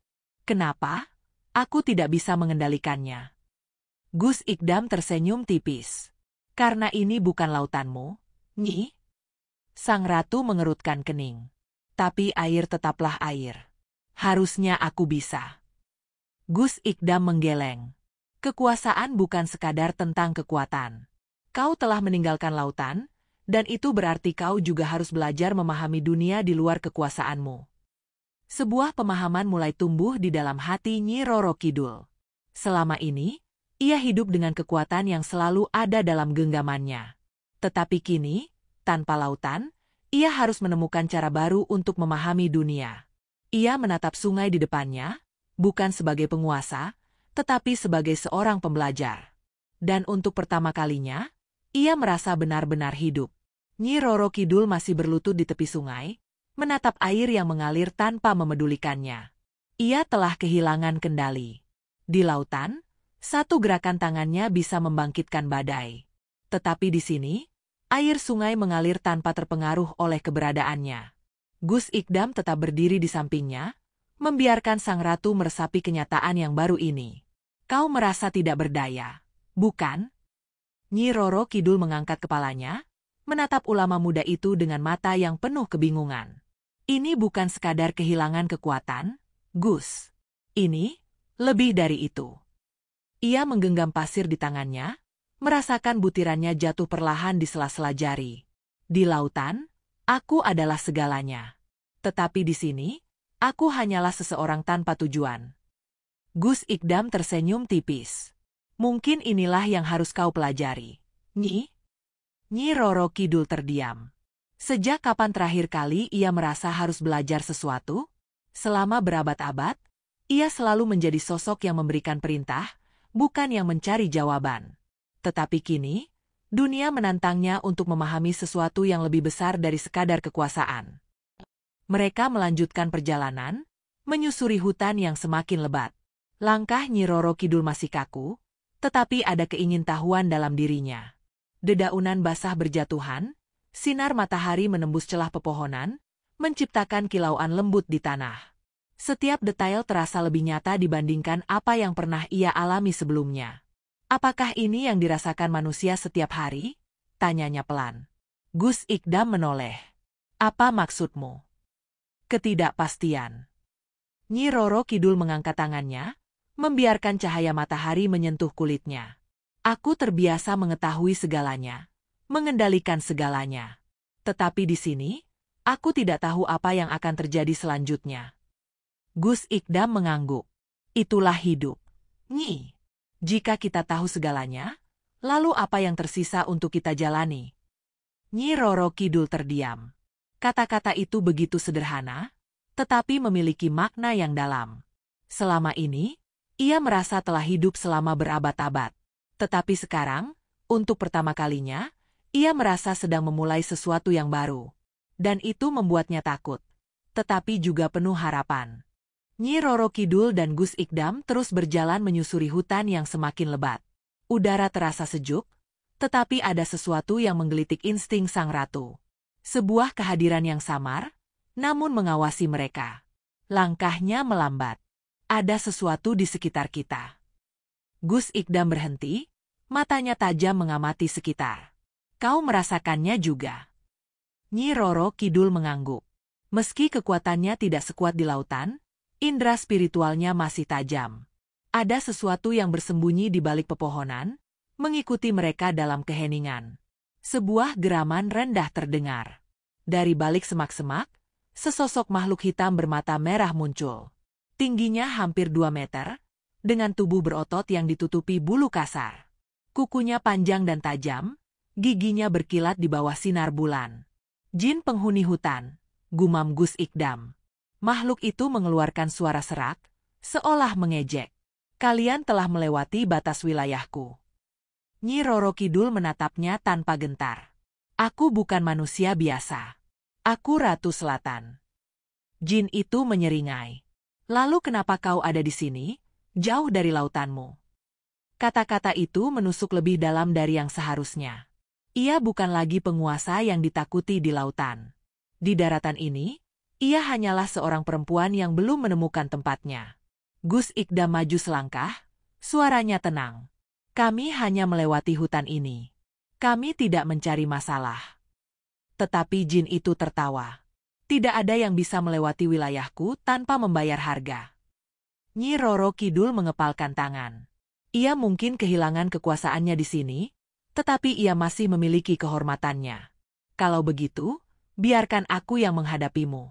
Kenapa? Aku tidak bisa mengendalikannya. Gus Ikdam tersenyum tipis. Karena ini bukan lautanmu, Nyi. Sang ratu mengerutkan kening. Tapi air tetaplah air. Harusnya aku bisa. Gus Ikdam menggeleng. Kekuasaan bukan sekadar tentang kekuatan. Kau telah meninggalkan lautan, dan itu berarti kau juga harus belajar memahami dunia di luar kekuasaanmu. Sebuah pemahaman mulai tumbuh di dalam hati Nyi Roro Kidul. Selama ini, ia hidup dengan kekuatan yang selalu ada dalam genggamannya. Tetapi kini, tanpa lautan, ia harus menemukan cara baru untuk memahami dunia. Ia menatap sungai di depannya, bukan sebagai penguasa, tetapi sebagai seorang pembelajar. Dan untuk pertama kalinya, ia merasa benar-benar hidup. Nyi Roro Kidul masih berlutut di tepi sungai, menatap air yang mengalir tanpa memedulikannya. Ia telah kehilangan kendali. Di lautan, satu gerakan tangannya bisa membangkitkan badai. Tetapi di sini, air sungai mengalir tanpa terpengaruh oleh keberadaannya. Gus Ikdam tetap berdiri di sampingnya, membiarkan sang ratu meresapi kenyataan yang baru ini. Kau merasa tidak berdaya, bukan? Nyi Roro Kidul mengangkat kepalanya, menatap ulama muda itu dengan mata yang penuh kebingungan. Ini bukan sekadar kehilangan kekuatan, Gus. Ini lebih dari itu. Ia menggenggam pasir di tangannya, merasakan butirannya jatuh perlahan di sela-sela jari. Di lautan, aku adalah segalanya. Tetapi di sini, aku hanyalah seseorang tanpa tujuan. Gus Ikdam tersenyum tipis. Mungkin inilah yang harus kau pelajari. Nyi Roro Kidul terdiam. Sejak kapan terakhir kali ia merasa harus belajar sesuatu? Selama berabad-abad, ia selalu menjadi sosok yang memberikan perintah, bukan yang mencari jawaban. Tetapi kini, dunia menantangnya untuk memahami sesuatu yang lebih besar dari sekadar kekuasaan. Mereka melanjutkan perjalanan, menyusuri hutan yang semakin lebat. Langkah Nyi Roro Kidul masih kaku, tetapi ada keingintahuan dalam dirinya. Dedaunan basah berjatuhan, sinar matahari menembus celah pepohonan, menciptakan kilauan lembut di tanah. Setiap detail terasa lebih nyata dibandingkan apa yang pernah ia alami sebelumnya. Apakah ini yang dirasakan manusia setiap hari? Tanyanya pelan. Gus Ikdam menoleh. Apa maksudmu? Ketidakpastian. Nyi Roro Kidul mengangkat tangannya, membiarkan cahaya matahari menyentuh kulitnya. Aku terbiasa mengetahui segalanya, mengendalikan segalanya. Tetapi di sini, aku tidak tahu apa yang akan terjadi selanjutnya. Gus Ikdam mengangguk. Itulah hidup. Nyi, jika kita tahu segalanya, lalu apa yang tersisa untuk kita jalani? Nyi Roro Kidul terdiam. Kata-kata itu begitu sederhana, tetapi memiliki makna yang dalam. Selama ini, ia merasa telah hidup selama berabad-abad. Tetapi sekarang, untuk pertama kalinya, ia merasa sedang memulai sesuatu yang baru. Dan itu membuatnya takut, tetapi juga penuh harapan. Nyi Roro Kidul dan Gus Ikdam terus berjalan menyusuri hutan yang semakin lebat. Udara terasa sejuk, tetapi ada sesuatu yang menggelitik insting sang ratu. Sebuah kehadiran yang samar, namun mengawasi mereka. Langkahnya melambat. Ada sesuatu di sekitar kita. Gus Ikdam berhenti, matanya tajam mengamati sekitar. Kau merasakannya juga. Nyi Roro Kidul mengangguk. Meski kekuatannya tidak sekuat di lautan, indera spiritualnya masih tajam. Ada sesuatu yang bersembunyi di balik pepohonan, mengikuti mereka dalam keheningan. Sebuah geraman rendah terdengar. Dari balik semak-semak, sesosok makhluk hitam bermata merah muncul. Tingginya hampir 2 meter, dengan tubuh berotot yang ditutupi bulu kasar. Kukunya panjang dan tajam, giginya berkilat di bawah sinar bulan. Jin penghuni hutan, gumam Gus Ikdam. Makhluk itu mengeluarkan suara serak, seolah mengejek. Kalian telah melewati batas wilayahku. Nyi Roro Kidul menatapnya tanpa gentar. Aku bukan manusia biasa. Aku Ratu Selatan. Jin itu menyeringai. Lalu kenapa kau ada di sini, jauh dari lautanmu? Kata-kata itu menusuk lebih dalam dari yang seharusnya. Ia bukan lagi penguasa yang ditakuti di lautan. Di daratan ini, ia hanyalah seorang perempuan yang belum menemukan tempatnya. Gus Ikdam maju selangkah, suaranya tenang. Kami hanya melewati hutan ini. Kami tidak mencari masalah. Tetapi jin itu tertawa. Tidak ada yang bisa melewati wilayahku tanpa membayar harga. Nyi Roro Kidul mengepalkan tangan. Ia mungkin kehilangan kekuasaannya di sini, tetapi ia masih memiliki kehormatannya. Kalau begitu, biarkan aku yang menghadapimu.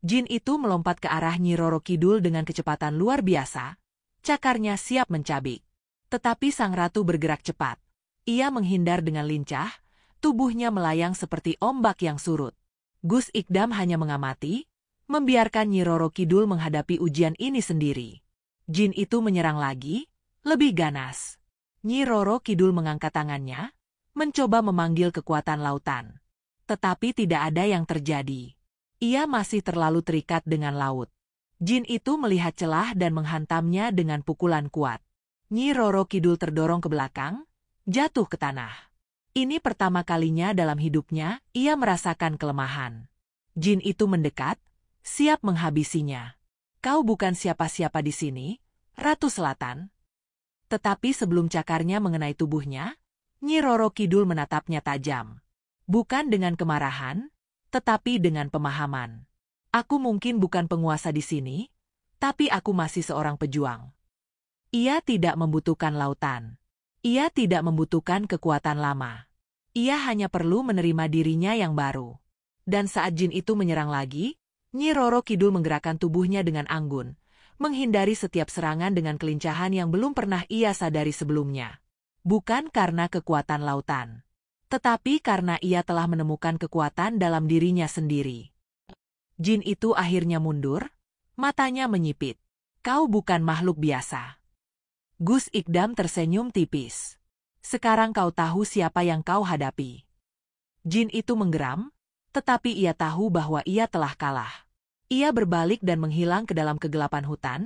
Jin itu melompat ke arah Nyi Roro Kidul dengan kecepatan luar biasa, cakarnya siap mencabik. Tetapi sang ratu bergerak cepat. Ia menghindar dengan lincah, tubuhnya melayang seperti ombak yang surut. Gus Ikdam hanya mengamati, membiarkan Nyi Roro Kidul menghadapi ujian ini sendiri. Jin itu menyerang lagi, lebih ganas. Nyi Roro Kidul mengangkat tangannya, mencoba memanggil kekuatan lautan. Tetapi tidak ada yang terjadi. Ia masih terlalu terikat dengan laut. Jin itu melihat celah dan menghantamnya dengan pukulan kuat. Nyi Roro Kidul terdorong ke belakang, jatuh ke tanah. Ini pertama kalinya dalam hidupnya ia merasakan kelemahan. Jin itu mendekat, siap menghabisinya. Kau bukan siapa-siapa di sini, Ratu Selatan. Tetapi sebelum cakarnya mengenai tubuhnya, Nyi Roro Kidul menatapnya tajam. Bukan dengan kemarahan, tetapi dengan pemahaman. Aku mungkin bukan penguasa di sini, tapi aku masih seorang pejuang. Ia tidak membutuhkan lautan. Ia tidak membutuhkan kekuatan lama. Ia hanya perlu menerima dirinya yang baru. Dan saat jin itu menyerang lagi, Nyi Roro Kidul menggerakkan tubuhnya dengan anggun, menghindari setiap serangan dengan kelincahan yang belum pernah ia sadari sebelumnya. Bukan karena kekuatan lautan, tetapi karena ia telah menemukan kekuatan dalam dirinya sendiri. Jin itu akhirnya mundur, matanya menyipit. Kau bukan makhluk biasa. Gus Ikdam tersenyum tipis. Sekarang kau tahu siapa yang kau hadapi. Jin itu menggeram, tetapi ia tahu bahwa ia telah kalah. Ia berbalik dan menghilang ke dalam kegelapan hutan,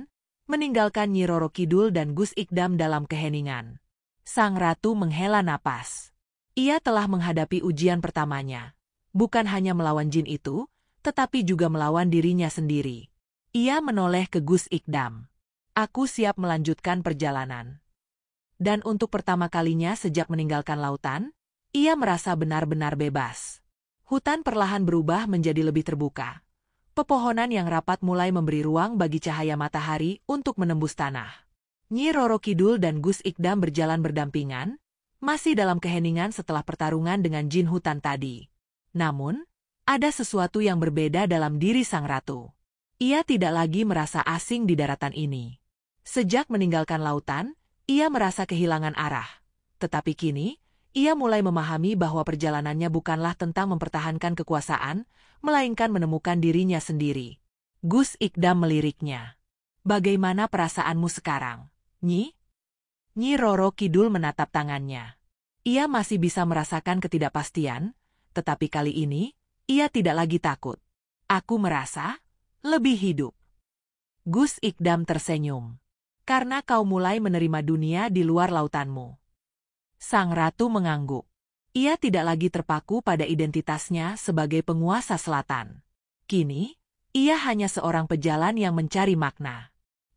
meninggalkan Nyi Roro Kidul dan Gus Ikdam dalam keheningan. Sang ratu menghela napas. Ia telah menghadapi ujian pertamanya. Bukan hanya melawan jin itu, tetapi juga melawan dirinya sendiri. Ia menoleh ke Gus Ikdam. Aku siap melanjutkan perjalanan. Dan untuk pertama kalinya sejak meninggalkan lautan, ia merasa benar-benar bebas. Hutan perlahan berubah menjadi lebih terbuka. Pepohonan yang rapat mulai memberi ruang bagi cahaya matahari untuk menembus tanah. Nyi Roro Kidul dan Gus Ikdam berjalan berdampingan, masih dalam keheningan setelah pertarungan dengan jin hutan tadi. Namun, ada sesuatu yang berbeda dalam diri sang ratu. Ia tidak lagi merasa asing di daratan ini. Sejak meninggalkan lautan, ia merasa kehilangan arah. Tetapi kini, ia mulai memahami bahwa perjalanannya bukanlah tentang mempertahankan kekuasaan, melainkan menemukan dirinya sendiri. Gus Ikdam meliriknya. Bagaimana perasaanmu sekarang, Nyi? Nyi Roro Kidul menatap tangannya. Ia masih bisa merasakan ketidakpastian, tetapi kali ini, ia tidak lagi takut. Aku merasa lebih hidup. Gus Ikdam tersenyum. Karena kau mulai menerima dunia di luar lautanmu. Sang ratu mengangguk. Ia tidak lagi terpaku pada identitasnya sebagai penguasa selatan. Kini, ia hanya seorang pejalan yang mencari makna.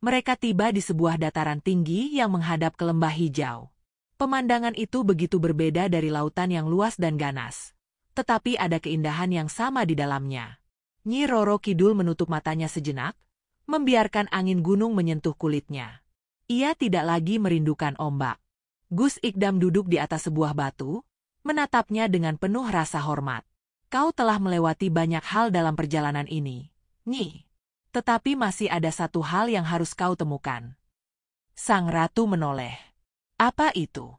Mereka tiba di sebuah dataran tinggi yang menghadap ke lembah hijau. Pemandangan itu begitu berbeda dari lautan yang luas dan ganas. Tetapi ada keindahan yang sama di dalamnya. Nyi Roro Kidul menutup matanya sejenak, membiarkan angin gunung menyentuh kulitnya. Ia tidak lagi merindukan ombak. Gus Ikdam duduk di atas sebuah batu, menatapnya dengan penuh rasa hormat. Kau telah melewati banyak hal dalam perjalanan ini, Nyi. Tetapi masih ada satu hal yang harus kau temukan. Sang ratu menoleh. Apa itu?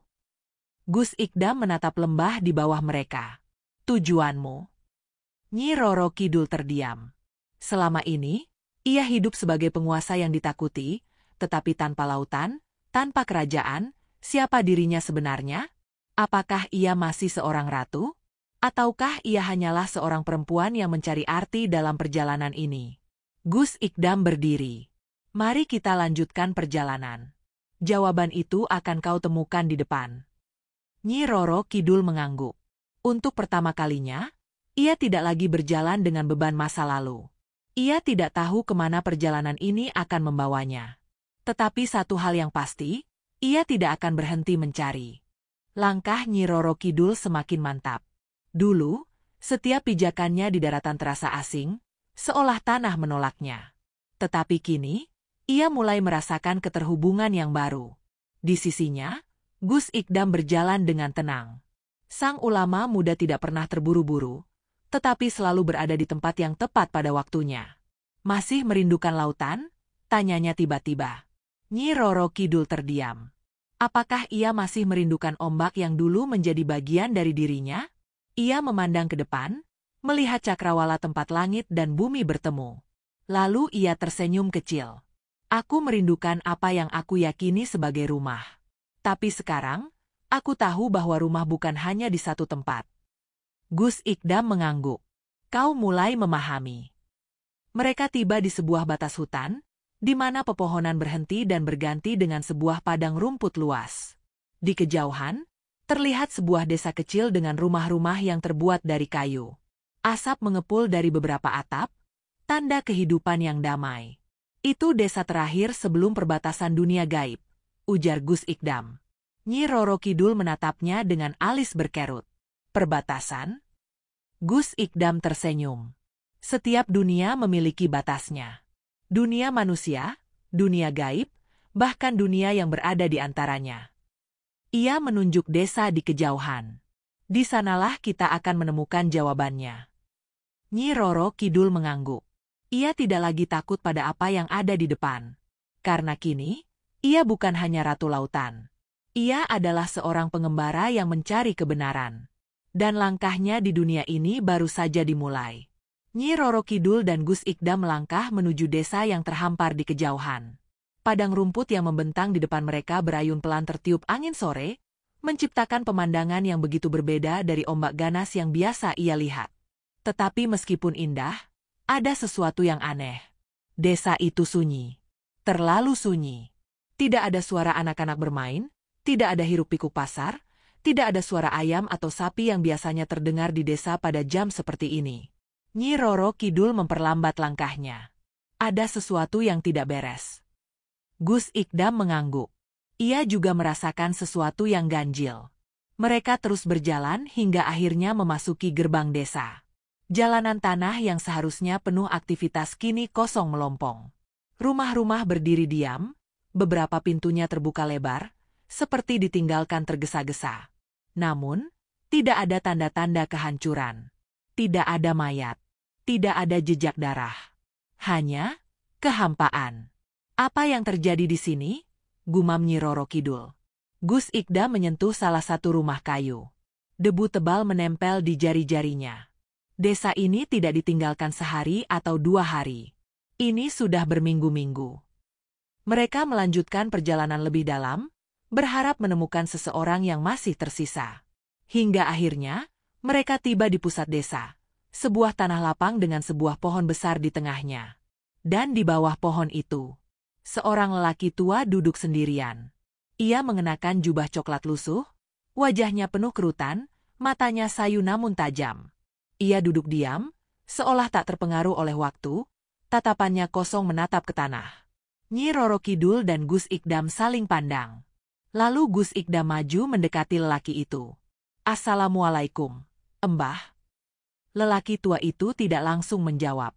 Gus Ikdam menatap lembah di bawah mereka. Tujuanmu? Nyi Roro Kidul terdiam. Selama ini, ia hidup sebagai penguasa yang ditakuti, tetapi tanpa lautan, tanpa kerajaan, siapa dirinya sebenarnya? Apakah ia masih seorang ratu? Ataukah ia hanyalah seorang perempuan yang mencari arti dalam perjalanan ini? Gus Ikdam berdiri. Mari kita lanjutkan perjalanan. Jawaban itu akan kau temukan di depan. Nyi Roro Kidul mengangguk. Untuk pertama kalinya, ia tidak lagi berjalan dengan beban masa lalu. Ia tidak tahu kemana perjalanan ini akan membawanya. Tetapi satu hal yang pasti, ia tidak akan berhenti mencari. Langkah Nyi Roro Kidul semakin mantap. Dulu, setiap pijakannya di daratan terasa asing, seolah tanah menolaknya. Tetapi kini, ia mulai merasakan keterhubungan yang baru. Di sisinya, Gus Ikdam berjalan dengan tenang. Sang ulama muda tidak pernah terburu-buru, tetapi selalu berada di tempat yang tepat pada waktunya. Masih merindukan lautan? Tanyanya tiba-tiba. Nyi Roro Kidul terdiam. Apakah ia masih merindukan ombak yang dulu menjadi bagian dari dirinya? Ia memandang ke depan, melihat cakrawala tempat langit dan bumi bertemu. Lalu ia tersenyum kecil. Aku merindukan apa yang aku yakini sebagai rumah. Tapi sekarang, aku tahu bahwa rumah bukan hanya di satu tempat. Gus Ikdam mengangguk. Kau mulai memahami. Mereka tiba di sebuah batas hutan, di mana pepohonan berhenti dan berganti dengan sebuah padang rumput luas. Di kejauhan, terlihat sebuah desa kecil dengan rumah-rumah yang terbuat dari kayu. Asap mengepul dari beberapa atap, tanda kehidupan yang damai. Itu desa terakhir sebelum perbatasan dunia gaib, ujar Gus Ikdam. Nyi Roro Kidul menatapnya dengan alis berkerut. Perbatasan? Gus Ikdam tersenyum. Setiap dunia memiliki batasnya. Dunia manusia, dunia gaib, bahkan dunia yang berada di antaranya. Ia menunjuk desa di kejauhan. Di sanalah kita akan menemukan jawabannya. Nyi Roro Kidul mengangguk. Ia tidak lagi takut pada apa yang ada di depan. Karena kini, ia bukan hanya Ratu Lautan. Ia adalah seorang pengembara yang mencari kebenaran. Dan langkahnya di dunia ini baru saja dimulai. Nyi Roro Kidul dan Gus Ikdam melangkah menuju desa yang terhampar di kejauhan. Padang rumput yang membentang di depan mereka berayun pelan tertiup angin sore, menciptakan pemandangan yang begitu berbeda dari ombak ganas yang biasa ia lihat. Tetapi meskipun indah, ada sesuatu yang aneh. Desa itu sunyi. Terlalu sunyi. Tidak ada suara anak-anak bermain, tidak ada hiruk-pikuk pasar, tidak ada suara ayam atau sapi yang biasanya terdengar di desa pada jam seperti ini. Nyi Roro Kidul memperlambat langkahnya. Ada sesuatu yang tidak beres. Gus Ikdam mengangguk. Ia juga merasakan sesuatu yang ganjil. Mereka terus berjalan hingga akhirnya memasuki gerbang desa. Jalanan tanah yang seharusnya penuh aktivitas kini kosong melompong. Rumah-rumah berdiri diam, beberapa pintunya terbuka lebar, seperti ditinggalkan tergesa-gesa. Namun, tidak ada tanda-tanda kehancuran. Tidak ada mayat. Tidak ada jejak darah. Hanya kehampaan. Apa yang terjadi di sini? Gumam Nyi Roro Kidul. Gus Ikdam menyentuh salah satu rumah kayu. Debu tebal menempel di jari-jarinya. Desa ini tidak ditinggalkan sehari atau 2 hari. Ini sudah berminggu-minggu. Mereka melanjutkan perjalanan lebih dalam, berharap menemukan seseorang yang masih tersisa. Hingga akhirnya, mereka tiba di pusat desa. Sebuah tanah lapang dengan sebuah pohon besar di tengahnya. Dan di bawah pohon itu, seorang lelaki tua duduk sendirian. Ia mengenakan jubah coklat lusuh, wajahnya penuh kerutan, matanya sayu namun tajam. Ia duduk diam, seolah tak terpengaruh oleh waktu, tatapannya kosong menatap ke tanah. Nyi Roro Kidul dan Gus Ikdam saling pandang. Lalu Gus Ikdam maju mendekati lelaki itu. Assalamualaikum, Embah. Lelaki tua itu tidak langsung menjawab.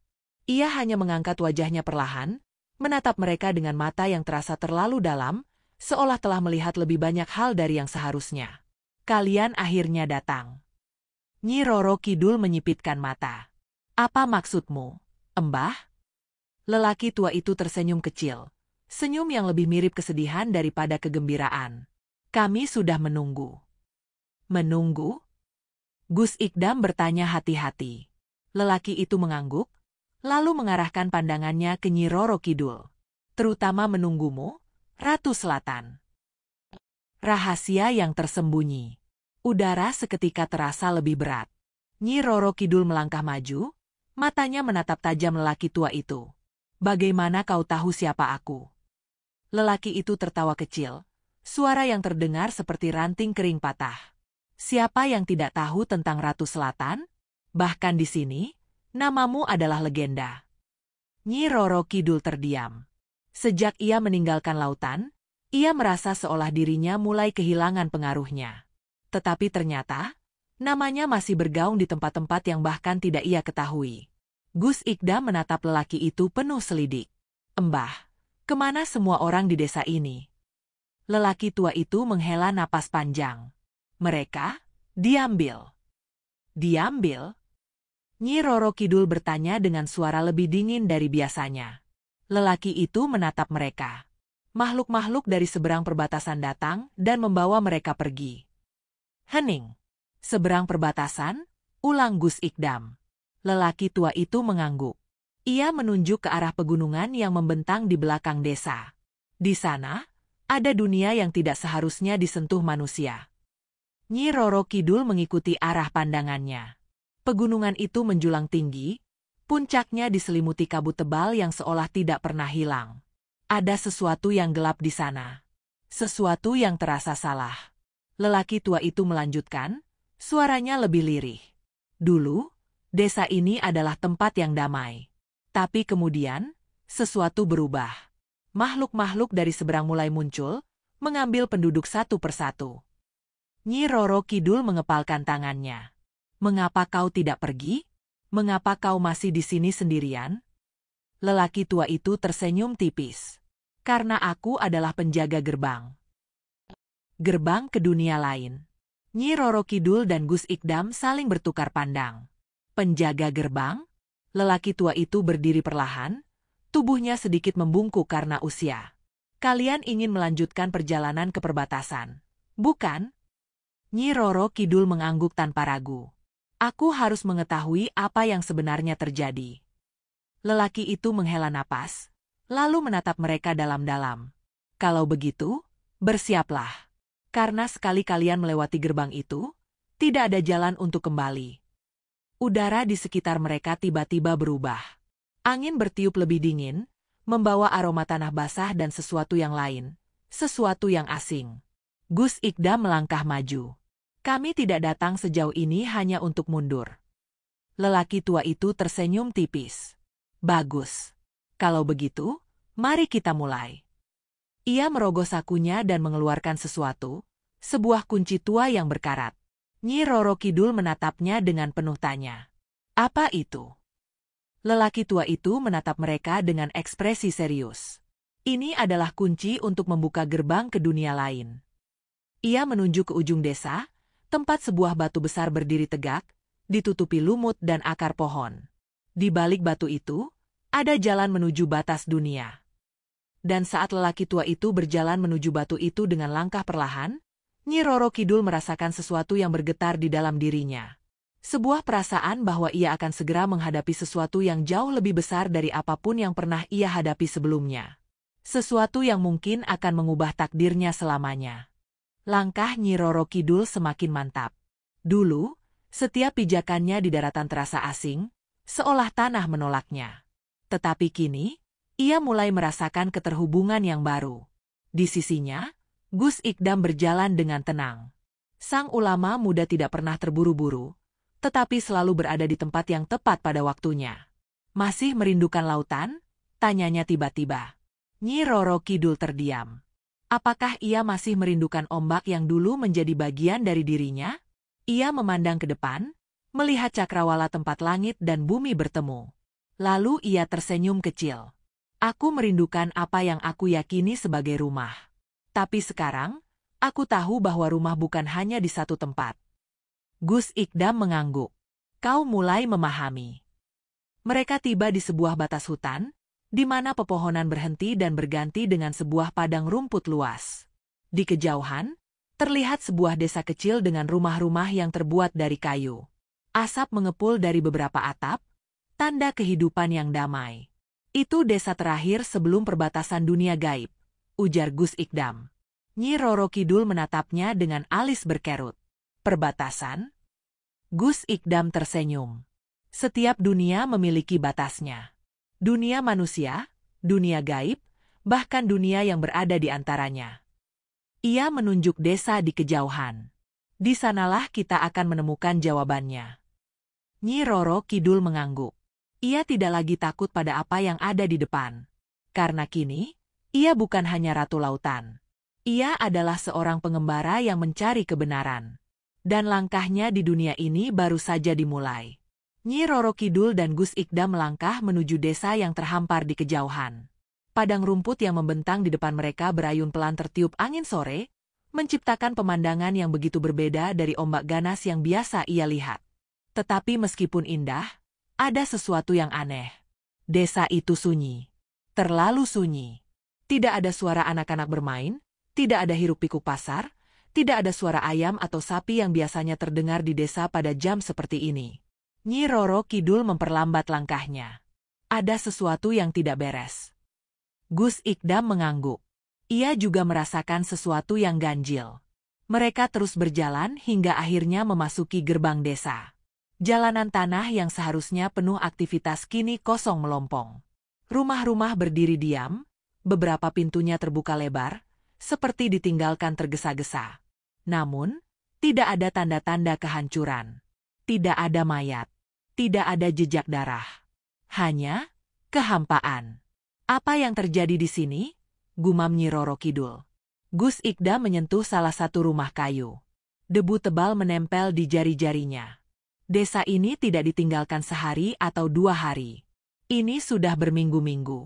Ia hanya mengangkat wajahnya perlahan, menatap mereka dengan mata yang terasa terlalu dalam, seolah telah melihat lebih banyak hal dari yang seharusnya. Kalian akhirnya datang. Nyi Roro Kidul menyipitkan mata. Apa maksudmu, Embah? Lelaki tua itu tersenyum kecil. Senyum yang lebih mirip kesedihan daripada kegembiraan. Kami sudah menunggu. Menunggu? Gus Ikdam bertanya hati-hati. Lelaki itu mengangguk, lalu mengarahkan pandangannya ke Nyi Roro Kidul. Terutama menunggumu, Ratu Selatan. Rahasia yang tersembunyi. Udara seketika terasa lebih berat. Nyi Roro Kidul melangkah maju, matanya menatap tajam lelaki tua itu. Bagaimana kau tahu siapa aku? Lelaki itu tertawa kecil, suara yang terdengar seperti ranting kering patah. Siapa yang tidak tahu tentang Ratu Selatan? Bahkan di sini, namamu adalah legenda. Nyi Roro Kidul terdiam. Sejak ia meninggalkan lautan, ia merasa seolah dirinya mulai kehilangan pengaruhnya. Tetapi ternyata, namanya masih bergaung di tempat-tempat yang bahkan tidak ia ketahui. Gus Ikdam menatap lelaki itu penuh selidik. Embah, kemana semua orang di desa ini? Lelaki tua itu menghela napas panjang. Mereka diambil. Diambil? Nyi Roro Kidul bertanya dengan suara lebih dingin dari biasanya. Lelaki itu menatap mereka. Makhluk-makhluk dari seberang perbatasan datang dan membawa mereka pergi. Hening. Seberang perbatasan, ulang Gus Ikdam. Lelaki tua itu mengangguk. Ia menunjuk ke arah pegunungan yang membentang di belakang desa. Di sana, ada dunia yang tidak seharusnya disentuh manusia. Nyi Roro Kidul mengikuti arah pandangannya. Pegunungan itu menjulang tinggi, puncaknya diselimuti kabut tebal yang seolah tidak pernah hilang. Ada sesuatu yang gelap di sana. Sesuatu yang terasa salah. Lelaki tua itu melanjutkan, suaranya lebih lirih. Dulu, desa ini adalah tempat yang damai. Tapi kemudian, sesuatu berubah. Makhluk-makhluk dari seberang mulai muncul, mengambil penduduk satu persatu. Nyi Roro Kidul mengepalkan tangannya. Mengapa kau tidak pergi? Mengapa kau masih di sini sendirian? Lelaki tua itu tersenyum tipis. Karena aku adalah penjaga gerbang. Gerbang ke dunia lain. Nyi Roro Kidul dan Gus Ikdam saling bertukar pandang. Penjaga gerbang? Lelaki tua itu berdiri perlahan, tubuhnya sedikit membungkuk karena usia. Kalian ingin melanjutkan perjalanan ke perbatasan, bukan? Nyi Roro Kidul mengangguk tanpa ragu. Aku harus mengetahui apa yang sebenarnya terjadi. Lelaki itu menghela napas, lalu menatap mereka dalam-dalam. Kalau begitu, bersiaplah. Karena sekali kalian melewati gerbang itu, tidak ada jalan untuk kembali. Udara di sekitar mereka tiba-tiba berubah. Angin bertiup lebih dingin, membawa aroma tanah basah dan sesuatu yang lain, sesuatu yang asing. Gus Ikdam melangkah maju. Kami tidak datang sejauh ini hanya untuk mundur. Lelaki tua itu tersenyum tipis. Bagus. Kalau begitu, mari kita mulai. Ia merogoh sakunya dan mengeluarkan sesuatu, sebuah kunci tua yang berkarat. Nyi Roro Kidul menatapnya dengan penuh tanya. Apa itu? Lelaki tua itu menatap mereka dengan ekspresi serius. Ini adalah kunci untuk membuka gerbang ke dunia lain. Ia menunjuk ke ujung desa, tempat sebuah batu besar berdiri tegak, ditutupi lumut dan akar pohon. Di balik batu itu, ada jalan menuju batas dunia. Dan saat lelaki tua itu berjalan menuju batu itu dengan langkah perlahan, Nyi Roro Kidul merasakan sesuatu yang bergetar di dalam dirinya. Sebuah perasaan bahwa ia akan segera menghadapi sesuatu yang jauh lebih besar dari apapun yang pernah ia hadapi sebelumnya. Sesuatu yang mungkin akan mengubah takdirnya selamanya. Langkah Nyi Roro Kidul semakin mantap. Dulu, setiap pijakannya di daratan terasa asing, seolah tanah menolaknya. Tetapi kini, ia mulai merasakan keterhubungan yang baru. Di sisinya, Gus Ikdam berjalan dengan tenang. Sang ulama muda tidak pernah terburu-buru, tetapi selalu berada di tempat yang tepat pada waktunya. Masih merindukan lautan? Tanyanya tiba-tiba. Nyi Roro Kidul terdiam. Apakah ia masih merindukan ombak yang dulu menjadi bagian dari dirinya? Ia memandang ke depan, melihat cakrawala tempat langit dan bumi bertemu. Lalu ia tersenyum kecil. Aku merindukan apa yang aku yakini sebagai rumah. Tapi sekarang, aku tahu bahwa rumah bukan hanya di satu tempat. Gus Ikdam mengangguk. Kau mulai memahami. Mereka tiba di sebuah batas hutan, di mana pepohonan berhenti dan berganti dengan sebuah padang rumput luas. Di kejauhan, terlihat sebuah desa kecil dengan rumah-rumah yang terbuat dari kayu. Asap mengepul dari beberapa atap, tanda kehidupan yang damai. Itu desa terakhir sebelum perbatasan dunia gaib, ujar Gus Ikdam. Nyi Roro Kidul menatapnya dengan alis berkerut. Perbatasan? Gus Ikdam tersenyum. Setiap dunia memiliki batasnya. Dunia manusia, dunia gaib, bahkan dunia yang berada di antaranya. Ia menunjuk desa di kejauhan. Di sanalah kita akan menemukan jawabannya. Nyi Roro Kidul mengangguk. Ia tidak lagi takut pada apa yang ada di depan. Karena kini, ia bukan hanya Ratu Lautan. Ia adalah seorang pengembara yang mencari kebenaran. Dan langkahnya di dunia ini baru saja dimulai. Nyi Roro Kidul dan Gus Ikdam melangkah menuju desa yang terhampar di kejauhan. Padang rumput yang membentang di depan mereka berayun pelan tertiup angin sore, menciptakan pemandangan yang begitu berbeda dari ombak ganas yang biasa ia lihat. Tetapi meskipun indah, ada sesuatu yang aneh. Desa itu sunyi. Terlalu sunyi. Tidak ada suara anak-anak bermain, tidak ada hiruk-pikuk pasar, tidak ada suara ayam atau sapi yang biasanya terdengar di desa pada jam seperti ini. Nyi Roro Kidul memperlambat langkahnya. Ada sesuatu yang tidak beres. Gus Ikdam mengangguk. Ia juga merasakan sesuatu yang ganjil. Mereka terus berjalan hingga akhirnya memasuki gerbang desa. Jalanan tanah yang seharusnya penuh aktivitas kini kosong melompong. Rumah-rumah berdiri diam, beberapa pintunya terbuka lebar, seperti ditinggalkan tergesa-gesa. Namun, tidak ada tanda-tanda kehancuran. Tidak ada mayat. Tidak ada jejak darah. Hanya kehampaan. Apa yang terjadi di sini? Gumam Nyi Roro Kidul. Gus Ikdam menyentuh salah satu rumah kayu. Debu tebal menempel di jari-jarinya. Desa ini tidak ditinggalkan sehari atau 2 hari. Ini sudah berminggu-minggu.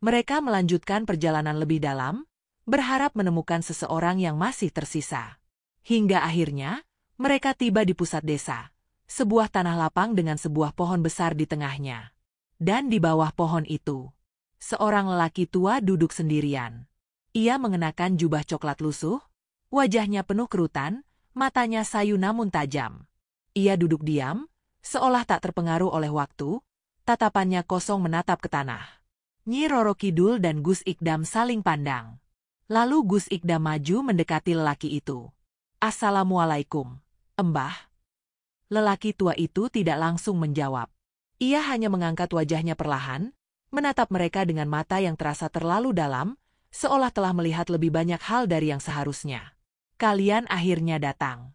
Mereka melanjutkan perjalanan lebih dalam, berharap menemukan seseorang yang masih tersisa. Hingga akhirnya, mereka tiba di pusat desa. Sebuah tanah lapang dengan sebuah pohon besar di tengahnya. Dan di bawah pohon itu, seorang lelaki tua duduk sendirian. Ia mengenakan jubah coklat lusuh, wajahnya penuh kerutan, matanya sayu namun tajam. Ia duduk diam, seolah tak terpengaruh oleh waktu, tatapannya kosong menatap ke tanah. Nyi Roro Kidul dan Gus Ikdam saling pandang. Lalu Gus Ikdam maju mendekati lelaki itu. "Assalamualaikum, Embah." Lelaki tua itu tidak langsung menjawab. Ia hanya mengangkat wajahnya perlahan, menatap mereka dengan mata yang terasa terlalu dalam, seolah telah melihat lebih banyak hal dari yang seharusnya. "Kalian akhirnya datang."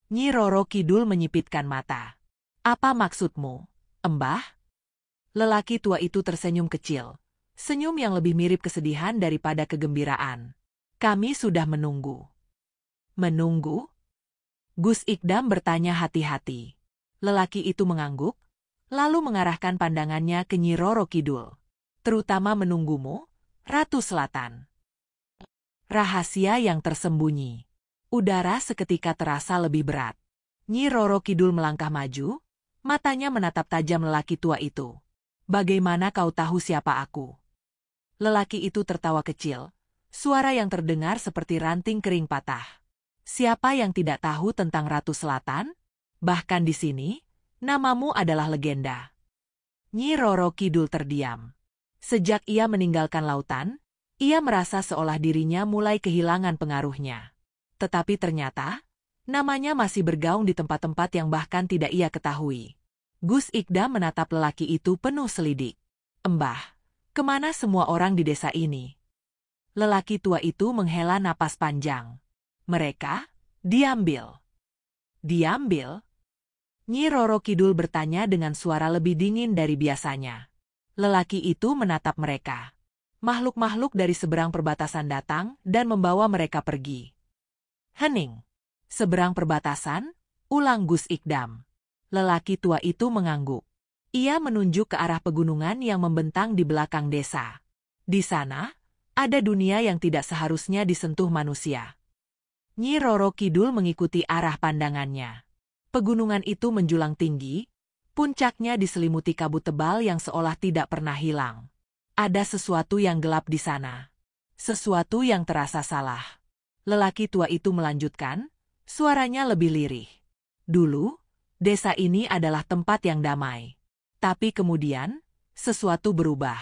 Nyi Roro Kidul menyipitkan mata. "Apa maksudmu, Embah?" Lelaki tua itu tersenyum kecil. Senyum yang lebih mirip kesedihan daripada kegembiraan. "Kami sudah menunggu." "Menunggu?" Gus Ikdam bertanya hati-hati. Lelaki itu mengangguk, lalu mengarahkan pandangannya ke Nyi Roro Kidul. "Terutama menunggumu, Ratu Selatan." Rahasia yang tersembunyi. Udara seketika terasa lebih berat. Nyi Roro Kidul melangkah maju, matanya menatap tajam lelaki tua itu. "Bagaimana kau tahu siapa aku?" Lelaki itu tertawa kecil, suara yang terdengar seperti ranting kering patah. "Siapa yang tidak tahu tentang Ratu Selatan? Bahkan di sini, namamu adalah legenda." Nyi Roro Kidul terdiam. Sejak ia meninggalkan lautan, ia merasa seolah dirinya mulai kehilangan pengaruhnya. Tetapi ternyata, namanya masih bergaung di tempat-tempat yang bahkan tidak ia ketahui. Gus Ikdam menatap lelaki itu penuh selidik. "Embah, kemana semua orang di desa ini?" Lelaki tua itu menghela napas panjang. "Mereka diambil." "Diambil?" Nyi Roro Kidul bertanya dengan suara lebih dingin dari biasanya. Lelaki itu menatap mereka. Makhluk-makhluk dari seberang perbatasan datang dan membawa mereka pergi. "Hening." "Seberang perbatasan?" ulang Gus Ikdam. Lelaki tua itu mengangguk. Ia menunjuk ke arah pegunungan yang membentang di belakang desa. Di sana, ada dunia yang tidak seharusnya disentuh manusia. Nyi Roro Kidul mengikuti arah pandangannya. Pegunungan itu menjulang tinggi, puncaknya diselimuti kabut tebal yang seolah tidak pernah hilang. Ada sesuatu yang gelap di sana. Sesuatu yang terasa salah. Lelaki tua itu melanjutkan, suaranya lebih lirih. "Dulu, desa ini adalah tempat yang damai. Tapi kemudian, sesuatu berubah.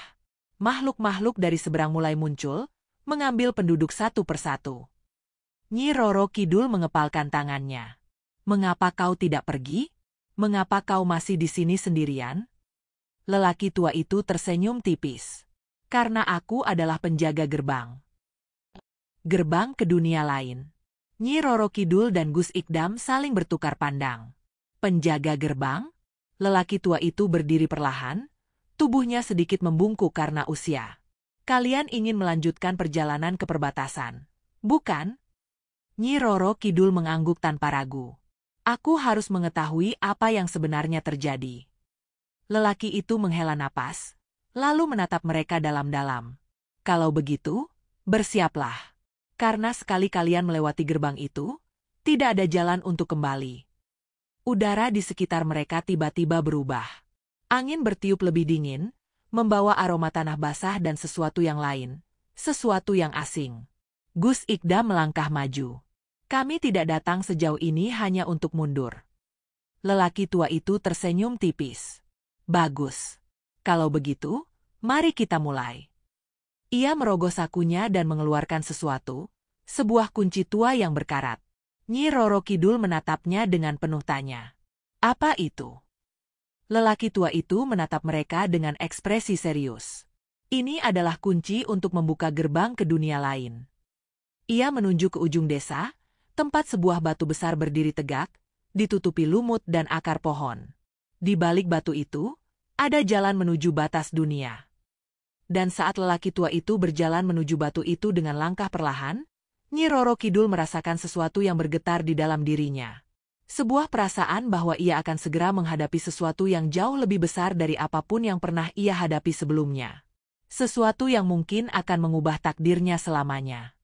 Makhluk-makhluk dari seberang mulai muncul, mengambil penduduk satu persatu." Nyi Roro Kidul mengepalkan tangannya. "Mengapa kau tidak pergi? Mengapa kau masih di sini sendirian?" Lelaki tua itu tersenyum tipis. "Karena aku adalah penjaga gerbang. Gerbang ke dunia lain." Nyi Roro Kidul dan Gus Ikdam saling bertukar pandang. "Penjaga gerbang?" Lelaki tua itu berdiri perlahan, tubuhnya sedikit membungkuk karena usia. "Kalian ingin melanjutkan perjalanan ke perbatasan, bukan?" Nyi Roro Kidul mengangguk tanpa ragu. "Aku harus mengetahui apa yang sebenarnya terjadi." Lelaki itu menghela napas, lalu menatap mereka dalam-dalam. "Kalau begitu, bersiaplah. Karena sekali kalian melewati gerbang itu, tidak ada jalan untuk kembali." Udara di sekitar mereka tiba-tiba berubah. Angin bertiup lebih dingin, membawa aroma tanah basah dan sesuatu yang lain, Sesuatu yang asing. Gus Ikda melangkah maju. Kami tidak datang sejauh ini hanya untuk mundur. Lelaki tua itu tersenyum tipis. Bagus. Kalau begitu, mari kita mulai. Ia merogoh sakunya dan mengeluarkan sesuatu, sebuah kunci tua yang berkarat. Nyi Roro Kidul menatapnya dengan penuh tanya. Apa itu? Lelaki tua itu menatap mereka dengan ekspresi serius. Ini adalah kunci untuk membuka gerbang ke dunia lain. Ia menunjuk ke ujung desa, tempat sebuah batu besar berdiri tegak, ditutupi lumut dan akar pohon. Di balik batu itu, ada jalan menuju batas dunia. Dan saat lelaki tua itu berjalan menuju batu itu dengan langkah perlahan, Nyi Roro Kidul merasakan sesuatu yang bergetar di dalam dirinya. Sebuah perasaan bahwa ia akan segera menghadapi sesuatu yang jauh lebih besar dari apapun yang pernah ia hadapi sebelumnya. Sesuatu yang mungkin akan mengubah takdirnya selamanya.